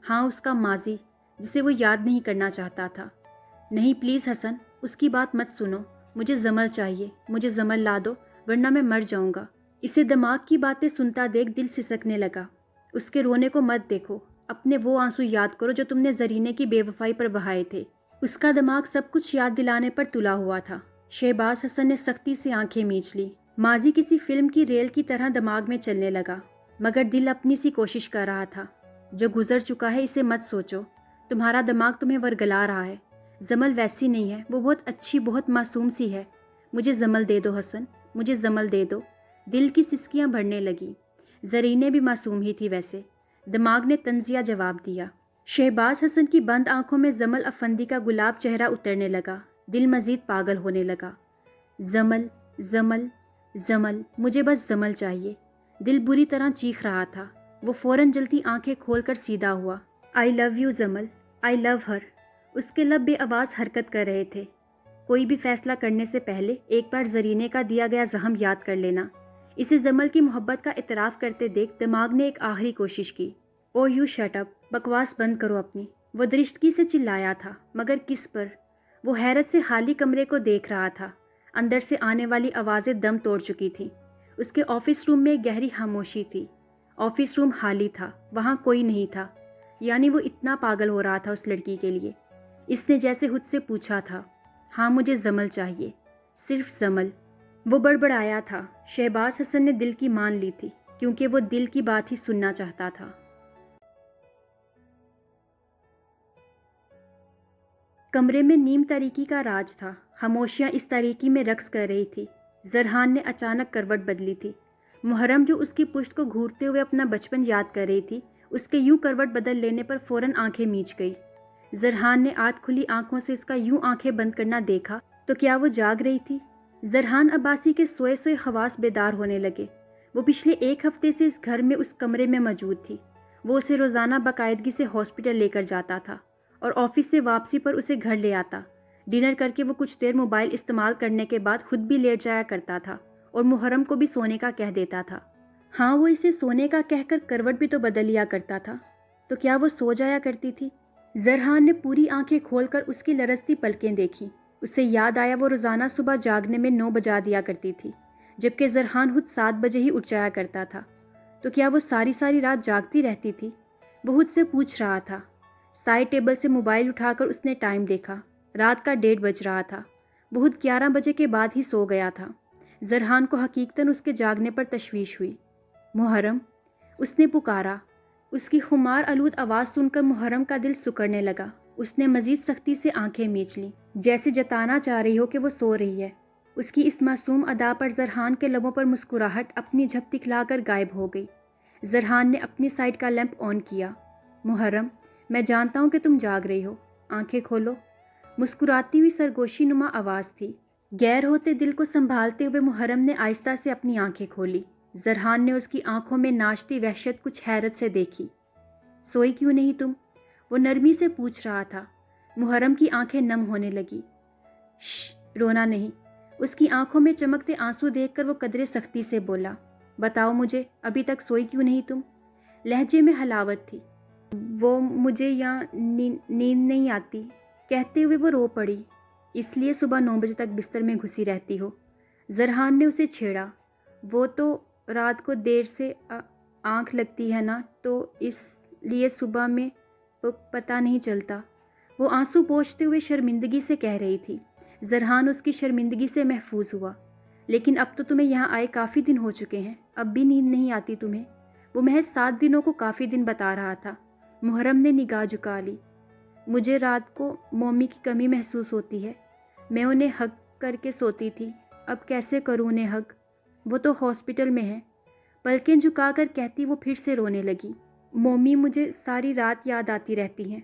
A: हाँ, उसका माजी जिसे वो याद नहीं करना चाहता था। नहीं प्लीज़ हसन, उसकी बात मत सुनो, मुझे जमल चाहिए, मुझे जमल ला दो, वरना मैं मर जाऊँगा। इसे दिमाग की बातें सुनता देख दिल सिसकने लगा। उसके रोने को मत देखो, अपने वो आंसू याद करो जो तुमने जरीने की बेवफाई पर बहाए थे। उसका दिमाग सब कुछ याद दिलाने पर तुला हुआ था। शहबाज हसन ने सख्ती से आंखें मींच ली। माजी किसी फिल्म की रेल की तरह दिमाग में चलने लगा, मगर दिल अपनी सी कोशिश कर रहा था। जो गुजर चुका है इसे मत सोचो, तुम्हारा दिमाग तुम्हें वरगला रहा है। जमल वैसी नहीं है, वो बहुत अच्छी, बहुत मासूम सी है। मुझे जमल दे दो हसन, मुझे जमल दे दो। दिल की सिसकियाँ भरने लगी। जरीने भी मासूम ही थी वैसे। दिमाग ने तंजिया जवाब दिया। शहबाज हसन की बंद आंखों में जमल अफंदी का गुलाब चेहरा उतरने लगा। दिल मजीद पागल होने लगा। जमल जमल जमल, मुझे बस जमल चाहिए। दिल बुरी तरह चीख रहा था। वो फ़ौरन जलती आंखें खोलकर सीधा हुआ। आई लव यू जमल, आई लव हर। उसके लब बेआवाज़ हरकत कर रहे थे। کوئی بھی فیصلہ کرنے سے پہلے ایک بار زرینے کا دیا گیا زخم یاد کر لینا۔ اسے زمل کی محبت کا اعتراف کرتے دیکھ دماغ نے ایک آخری کوشش کی۔ او یو شٹ اپ، بکواس بند کرو اپنی، وہ درشتگی سے چلایا تھا، مگر کس پر؟ وہ حیرت سے خالی کمرے کو دیکھ رہا تھا۔ اندر سے آنے والی آوازیں دم توڑ چکی تھیں۔ اس کے آفس روم میں ایک گہری خاموشی تھی۔ آفس روم خالی تھا، وہاں کوئی نہیں تھا۔ یعنی وہ اتنا پاگل ہو رہا تھا اس لڑکی کے لیے۔ اس نے جیسے خود سے پوچھا تھا، ہاں مجھے زمل چاہیے، صرف زمل۔ وہ بڑبڑایا تھا۔ شہباز حسن نے دل کی مان لی تھی، کیونکہ وہ دل کی بات ہی سننا چاہتا تھا۔ کمرے میں نیم تاریکی کا راج تھا۔ خاموشیاں اس تاریکی میں رقص کر رہی تھی۔ زرحان نے اچانک کروٹ بدلی تھی۔ محرم جو اس کی پشت کو گھورتے ہوئے اپنا بچپن یاد کر رہی تھی، اس کے یوں کروٹ بدل لینے پر فوراً آنکھیں میچ گئی۔ زرحان نے آدھ کھلی آنکھوں سے اس کا یوں آنکھیں بند کرنا دیکھا تو کیا وہ جاگ رہی تھی؟ زرحان عباسی کے سوئے سوئے خواص بیدار ہونے لگے۔ وہ پچھلے ایک ہفتے سے اس گھر میں اس کمرے میں موجود تھی۔ وہ اسے روزانہ باقاعدگی سے ہاسپٹل لے کر جاتا تھا اور آفس سے واپسی پر اسے گھر لے آتا۔ ڈنر کر کے وہ کچھ دیر موبائل استعمال کرنے کے بعد خود بھی لیٹ جایا کرتا تھا اور محرم کو بھی سونے کا کہہ دیتا تھا۔ ہاں، وہ اسے سونے کا کہہ کر کروٹ بھی تو بدل لیا کرتا تھا۔ تو کیا وہ سو جایا کرتی تھی؟ زرحان نے پوری آنکھیں کھول کر اس کی لرزتی پلکیں دیکھیں۔ اسے یاد آیا وہ روزانہ صبح جاگنے میں 9 بجا دیا کرتی تھی، جبکہ زرحان خود 7 بجے ہی اٹھ جایا کرتا تھا۔ تو کیا وہ ساری ساری رات جاگتی رہتی تھی؟ وہ خود سے پوچھ رہا تھا۔ سائڈ ٹیبل سے موبائل اٹھا کر اس نے ٹائم دیکھا۔ رات کا 1:30 بج رہا تھا۔ وہ خود 11 بجے کے بعد ہی سو گیا تھا۔ زرحان کو حقیقتاً اس کے جاگنے پر تشویش ہوئی۔ محرم، اس نے پکارا۔ اس کی خمار آلود آواز سن کر محرم کا دل سکڑنے لگا۔ اس نے مزید سختی سے آنکھیں میچ لیں، جیسے جتانا چاہ رہی ہو کہ وہ سو رہی ہے۔ اس کی اس معصوم ادا پر زرحان کے لبوں پر مسکراہٹ اپنی جھپ دکھلا کر غائب ہو گئی۔ زرحان نے اپنی سائڈ کا لیمپ آن کیا۔ محرم، میں جانتا ہوں کہ تم جاگ رہی ہو، آنکھیں کھولو۔ مسکراتی ہوئی سرگوشی نما آواز تھی۔ غیر ہوتے دل کو سنبھالتے ہوئے محرم نے آہستہ سے اپنی آنکھیں کھولی۔ زرحان نے اس کی آنکھوں میں ناشتی وحشت کچھ حیرت سے دیکھی۔ سوئی کیوں نہیں تم؟ وہ نرمی سے پوچھ رہا تھا۔ محرم کی آنکھیں نم ہونے لگی۔ شش، رونا نہیں۔ اس کی آنکھوں میں چمکتے آنسو دیکھ کر وہ قدرے سختی سے بولا، بتاؤ مجھے، ابھی تک سوئی کیوں نہیں تم؟ لہجے میں حلاوت تھی۔ وہ مجھے یہاں نیند نہیں آتی، کہتے ہوئے وہ رو پڑی۔ اس لیے صبح 9 بجے تک بستر میں گھسی رہتی ہو؟ زرحان نے اسے چھیڑا۔ وہ تو رات کو دیر سے آنکھ لگتی ہے نا، تو اس لیے صبح میں پتہ نہیں چلتا، وہ آنسو پوچھتے ہوئے شرمندگی سے کہہ رہی تھی۔ زرحان اس کی شرمندگی سے محفوظ ہوا۔ لیکن اب تو تمہیں یہاں آئے کافی دن ہو چکے ہیں، اب بھی نیند نہیں آتی تمہیں؟ وہ محض 7 دنوں کو کافی دن بتا رہا تھا۔ محرم نے نگاہ جھکا لی۔ مجھے رات کو مومی کی کمی محسوس ہوتی ہے، میں انہیں ہگ کر کے سوتی تھی، اب کیسے کروں انہیں ہگ؟ وہ تو ہاسپٹل میں ہے، پلکیں جھکا کر کہتی وہ پھر سے رونے لگی۔ مومی مجھے ساری رات یاد آتی رہتی ہیں۔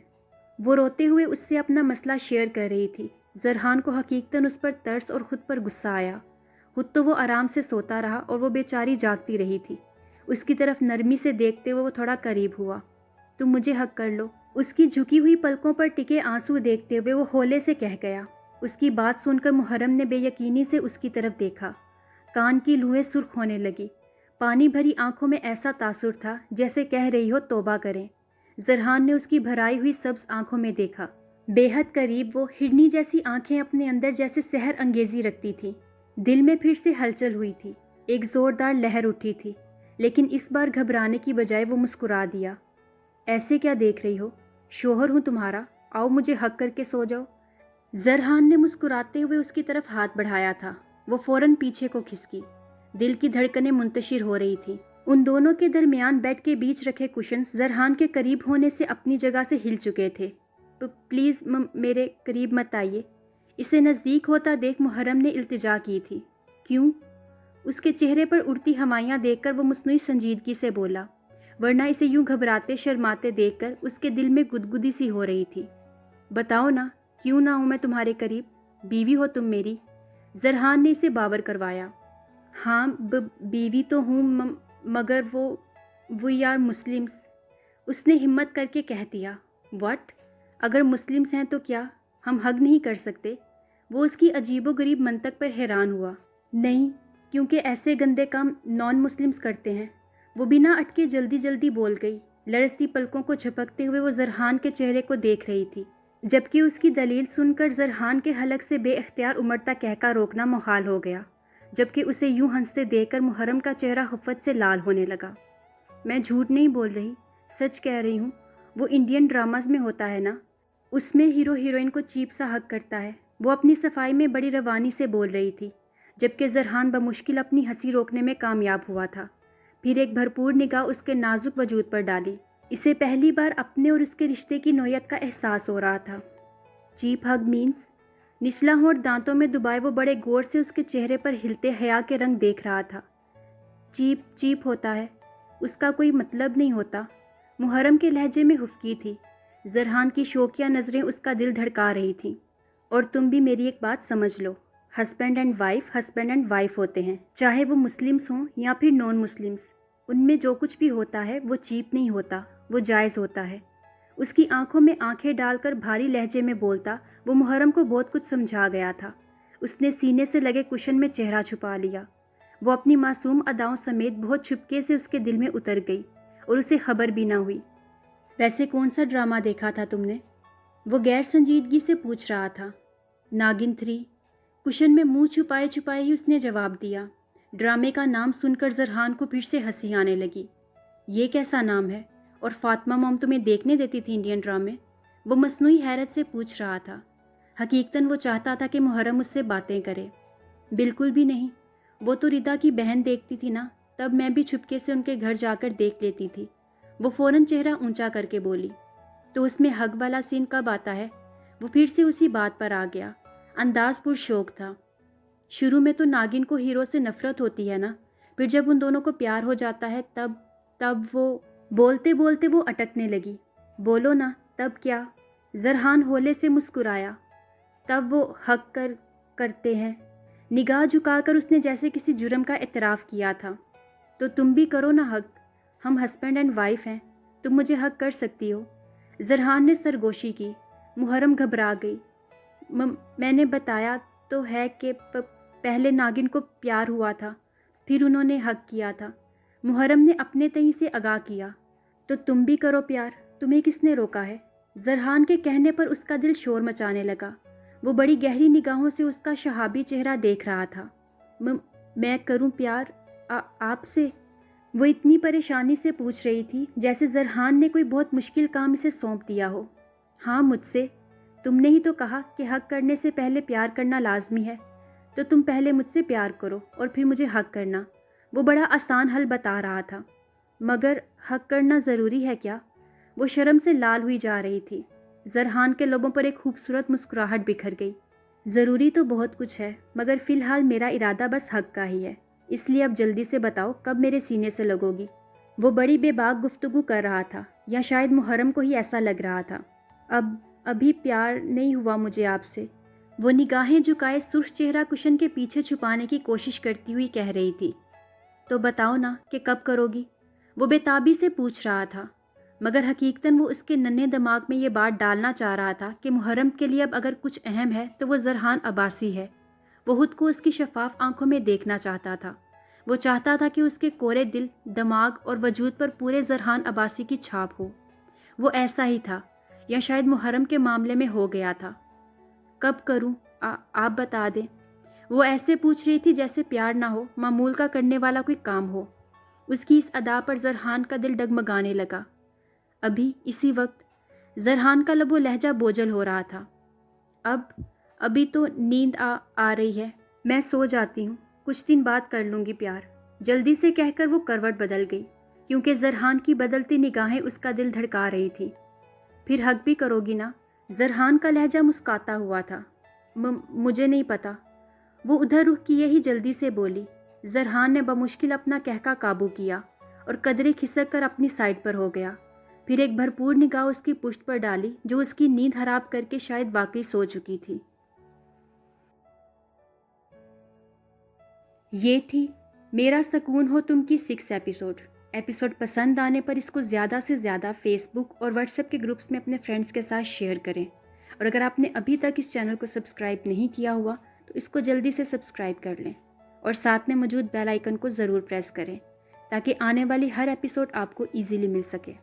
A: وہ روتے ہوئے اس سے اپنا مسئلہ شیئر کر رہی تھی۔ زرحان کو حقیقتاً اس پر ترس اور خود پر غصہ آیا۔ خود تو وہ آرام سے سوتا رہا اور وہ بیچاری جاگتی رہی تھی۔ اس کی طرف نرمی سے دیکھتے ہوئے وہ تھوڑا قریب ہوا۔ تم مجھے حق کر لو، اس کی جھکی ہوئی پلکوں پر ٹکے آنسو دیکھتے ہوئے وہ ہولے سے کہہ گیا۔ اس کی بات سن کر محرم نے بے یقینی سے اس کی طرف دیکھا۔ کان کی لوئیں سرخ ہونے لگی۔ پانی بھری آنکھوں میں ایسا تاثر تھا جیسے کہہ رہی ہو توبہ کریں۔ زرحان نے اس کی بھرائی ہوئی سبز آنکھوں میں دیکھا۔ بے حد قریب وہ ہرنی جیسی آنکھیں اپنے اندر جیسے سحر انگیزی رکھتی تھی۔ دل میں پھر سے ہلچل ہوئی تھی، ایک زوردار لہر اٹھی تھی، لیکن اس بار گھبرانے کی بجائے وہ مسکرا دیا۔ ایسے کیا دیکھ رہی ہو؟ شوہر ہوں تمہارا، آؤ مجھے حق کر کے سو جاؤ۔ زرحان نے مسکراتے ہوئے اس کی طرف ہاتھ بڑھایا تھا۔ وہ فوراً پیچھے کو کھسکی۔ دل کی دھڑکنیں منتشر ہو رہی تھیں۔ ان دونوں کے درمیان بیڈ کے بیچ رکھے کشنز زرحان کے قریب ہونے سے اپنی جگہ سے ہل چکے تھے۔ پلیز میرے قریب مت آئیے، اسے نزدیک ہوتا دیکھ محرم نے التجا کی تھی۔ کیوں؟ اس کے چہرے پر اڑتی ہمائیاں دیکھ کر وہ مصنوعی سنجیدگی سے بولا، ورنہ اسے یوں گھبراتے شرماتے دیکھ کر اس کے دل میں گدگدی سی ہو رہی تھی۔ بتاؤ نا، کیوں نہ ہوں میں تمہارے قریب؟ بیوی ہو تم میری۔ زرحان نے اسے باور کروایا۔ ہاں بیوی تو ہوں، مگر وہ یار مسلمس، اس نے ہمت کر کے کہہ دیا۔ واٹ؟ اگر مسلمس ہیں تو کیا ہم حگ نہیں کر سکتے؟ وہ اس کی عجیب و غریب منطق پر حیران ہوا۔ نہیں، کیونکہ ایسے گندے کام نان مسلمز کرتے ہیں، وہ بنا اٹکے جلدی جلدی بول گئی۔ لرزتی پلکوں کو جھپکتے ہوئے وہ زرحان کے چہرے کو دیکھ رہی تھی، جبکہ اس کی دلیل سن کر زرحان کے حلق سے بے اختیار امڑتا کہکا روکنا محال ہو گیا، جبکہ اسے یوں ہنستے دیکھ کر محرم کا چہرہ خفت سے لال ہونے لگا۔ میں جھوٹ نہیں بول رہی، سچ کہہ رہی ہوں۔ وہ انڈین ڈراماز میں ہوتا ہے نا، اس میں ہیرو ہیروئن کو چیپ سا حق کرتا ہے۔ وہ اپنی صفائی میں بڑی روانی سے بول رہی تھی، جبکہ زرحان بمشکل اپنی ہنسی روکنے میں کامیاب ہوا تھا۔ پھر ایک بھرپور نگاہ اس کے نازک وجود پر ڈالی۔ اسے پہلی بار اپنے اور اس کے رشتے کی نوعیت کا احساس ہو رہا تھا۔ چیپ ہگ مینس؟ نچلا ہونٹ دانتوں میں دبائے وہ بڑے غور سے اس کے چہرے پر ہلتے حیا کے رنگ دیکھ رہا تھا۔ چیپ ہوتا ہے، اس کا کوئی مطلب نہیں ہوتا۔ محرم کے لہجے میں خفگی تھی۔ زرحان کی شوقیہ نظریں اس کا دل دھڑکا رہی تھیں۔ اور تم بھی میری ایک بات سمجھ لو، ہسبینڈ اینڈ وائف ہوتے ہیں، چاہے وہ مسلمس ہوں یا پھر نان مسلمس۔ ان میں جو کچھ بھی ہوتا ہے وہ چیپ نہیں ہوتا، وہ جائز ہوتا ہے۔ اس کی آنکھوں میں آنکھیں ڈال کر بھاری لہجے میں بولتا وہ محرم کو بہت کچھ سمجھا گیا تھا۔ اس نے سینے سے لگے کشن میں چہرہ چھپا لیا۔ وہ اپنی معصوم اداؤں سمیت بہت چھپکے سے اس کے دل میں اتر گئی اور اسے خبر بھی نہ ہوئی۔ ویسے کون سا ڈرامہ دیکھا تھا تم نے؟ وہ غیر سنجیدگی سے پوچھ رہا تھا۔ ناگن 3، کشن میں منہ چھپائے چھپائے ہی اس نے جواب دیا۔ ڈرامے کا نام سن کر زرحان کو پھر سے ہنسی آنے لگی۔ یہ کیسا نام ہے؟ اور فاطمہ موم تمہیں دیکھنے دیتی تھی انڈین ڈرامے؟ وہ مصنوعی حیرت سے پوچھ رہا تھا۔ حقیقتاً وہ چاہتا تھا کہ محرم اس سے باتیں کرے۔ بالکل بھی نہیں، وہ تو ردا کی بہن دیکھتی تھی نا، تب میں بھی چھپکے سے ان کے گھر جا کر دیکھ لیتی تھی۔ وہ فوراً چہرہ اونچا کر کے بولی۔ تو اس میں حق والا سین کب آتا ہے؟ وہ پھر سے اسی بات پر آ گیا۔ انداز پر شوق تھا۔ شروع میں تو ناگن کو ہیرو سے نفرت ہوتی ہے نا، پھر جب ان دونوں کو پیار ہو جاتا ہے تب وہ بولتے بولتے وہ اٹکنے لگی۔ بولو نا، تب کیا؟ زرحان ہولے سے مسکرایا۔ تب وہ حق کرتے ہیں۔ نگاہ جھکا کر اس نے جیسے کسی جرم کا اعتراف کیا تھا۔ تو تم بھی کرو نا حق، ہم ہسبینڈ اینڈ وائف ہیں، تم مجھے حق کر سکتی ہو۔ زرحان نے سرگوشی کی۔ محرم گھبرا گئی۔ میں نے بتایا تو ہے کہ پہلے ناگن کو پیار ہوا تھا، پھر انہوں نے حق کیا تھا۔ محرم نے اپنے تئیں سے آگاہ کیا۔ تو تم بھی کرو پیار، تمہیں کس نے روکا ہے؟ زرحان کے کہنے پر اس کا دل شور مچانے لگا۔ وہ بڑی گہری نگاہوں سے اس کا شہابی چہرہ دیکھ رہا تھا۔ میں کروں پیار آپ سے؟ وہ اتنی پریشانی سے پوچھ رہی تھی جیسے زرحان نے کوئی بہت مشکل کام اسے سونپ دیا ہو۔ ہاں، مجھ سے۔ تم نے ہی تو کہا کہ حق کرنے سے پہلے پیار کرنا لازمی ہے، تو تم پہلے مجھ سے پیار کرو اور پھر مجھے حق کرنا۔ وہ بڑا آسان حل بتا رہا تھا۔ مگر حق کرنا ضروری ہے کیا؟ وہ شرم سے لال ہوئی جا رہی تھی۔ زرحان کے لبوں پر ایک خوبصورت مسکراہٹ بکھر گئی۔ ضروری تو بہت کچھ ہے، مگر فی الحال میرا ارادہ بس حق کا ہی ہے، اس لیے اب جلدی سے بتاؤ کب میرے سینے سے لگو گی؟ وہ بڑی بے باک گفتگو کر رہا تھا، یا شاید محرم کو ہی ایسا لگ رہا تھا۔ ابھی پیار نہیں ہوا مجھے آپ سے، وہ نگاہیں جھکائے سرخ چہرہ کشن کے پیچھے چھپانے کی کوشش کرتی ہوئی کہہ رہی تھی۔ تو بتاؤ نا کہ کب کرو گی؟ وہ بے تابی سے پوچھ رہا تھا، مگر حقیقتاً وہ اس کے ننھے دماغ میں یہ بات ڈالنا چاہ رہا تھا کہ محرم کے لیے اب اگر کچھ اہم ہے تو وہ زرحان عباسی ہے۔ وہ خود کو اس کی شفاف آنکھوں میں دیکھنا چاہتا تھا۔ وہ چاہتا تھا کہ اس کے کورے دل، دماغ اور وجود پر پورے زرحان عباسی کی چھاپ ہو۔ وہ ایسا ہی تھا، یا شاید محرم کے معاملے میں ہو گیا تھا۔ کب کروں؟ آپ بتا دیں۔ وہ ایسے پوچھ رہی تھی جیسے پیار نہ ہو، معمول کا کرنے والا کوئی کام ہو۔ اس کی اس ادا پر زرحان کا دل ڈگمگانے لگا۔ ابھی اسی وقت؟ زرحان کا لب و لہجہ بوجھل ہو رہا تھا۔ ابھی تو نیند آ رہی ہے، میں سو جاتی ہوں، کچھ دن بعد کر لوں گی پیار، جلدی سے کہہ کر وہ کروٹ بدل گئی، کیونکہ زرحان کی بدلتی نگاہیں اس کا دل دھڑکا رہی تھی۔ پھر حق بھی کرو گی نا؟ زرحان کا لہجہ مسکاتا ہوا تھا۔ مجھے نہیں پتا، وہ ادھر رخ کیے ہی جلدی سے بولی۔ زرحان نے بمشکل اپنا کہکا قابو کیا اور قدرے کھسک کر اپنی سائڈ پر ہو گیا، پھر ایک بھرپور نگاہ اس کی پشت پر ڈالی جو اس کی نیند خراب کر کے شاید واقعی سو چکی تھی۔ یہ تھی میرا سکون ہو تم کی 6 ایپیسوڈ پسند آنے پر اس کو زیادہ سے زیادہ فیس بک اور واٹس ایپ کے گروپس میں اپنے فرینڈس کے ساتھ شیئر کریں۔ اور اگر آپ نے ابھی تک اس چینل کو سبسکرائب نہیں کیا ہوا تو اس کو جلدی سے سبسکرائب کر لیں اور ساتھ میں موجود بیل آئیکن کو ضرور پریس کریں تاکہ آنے والی ہر ایپیسوڈ آپ کو ایزیلی مل سکے۔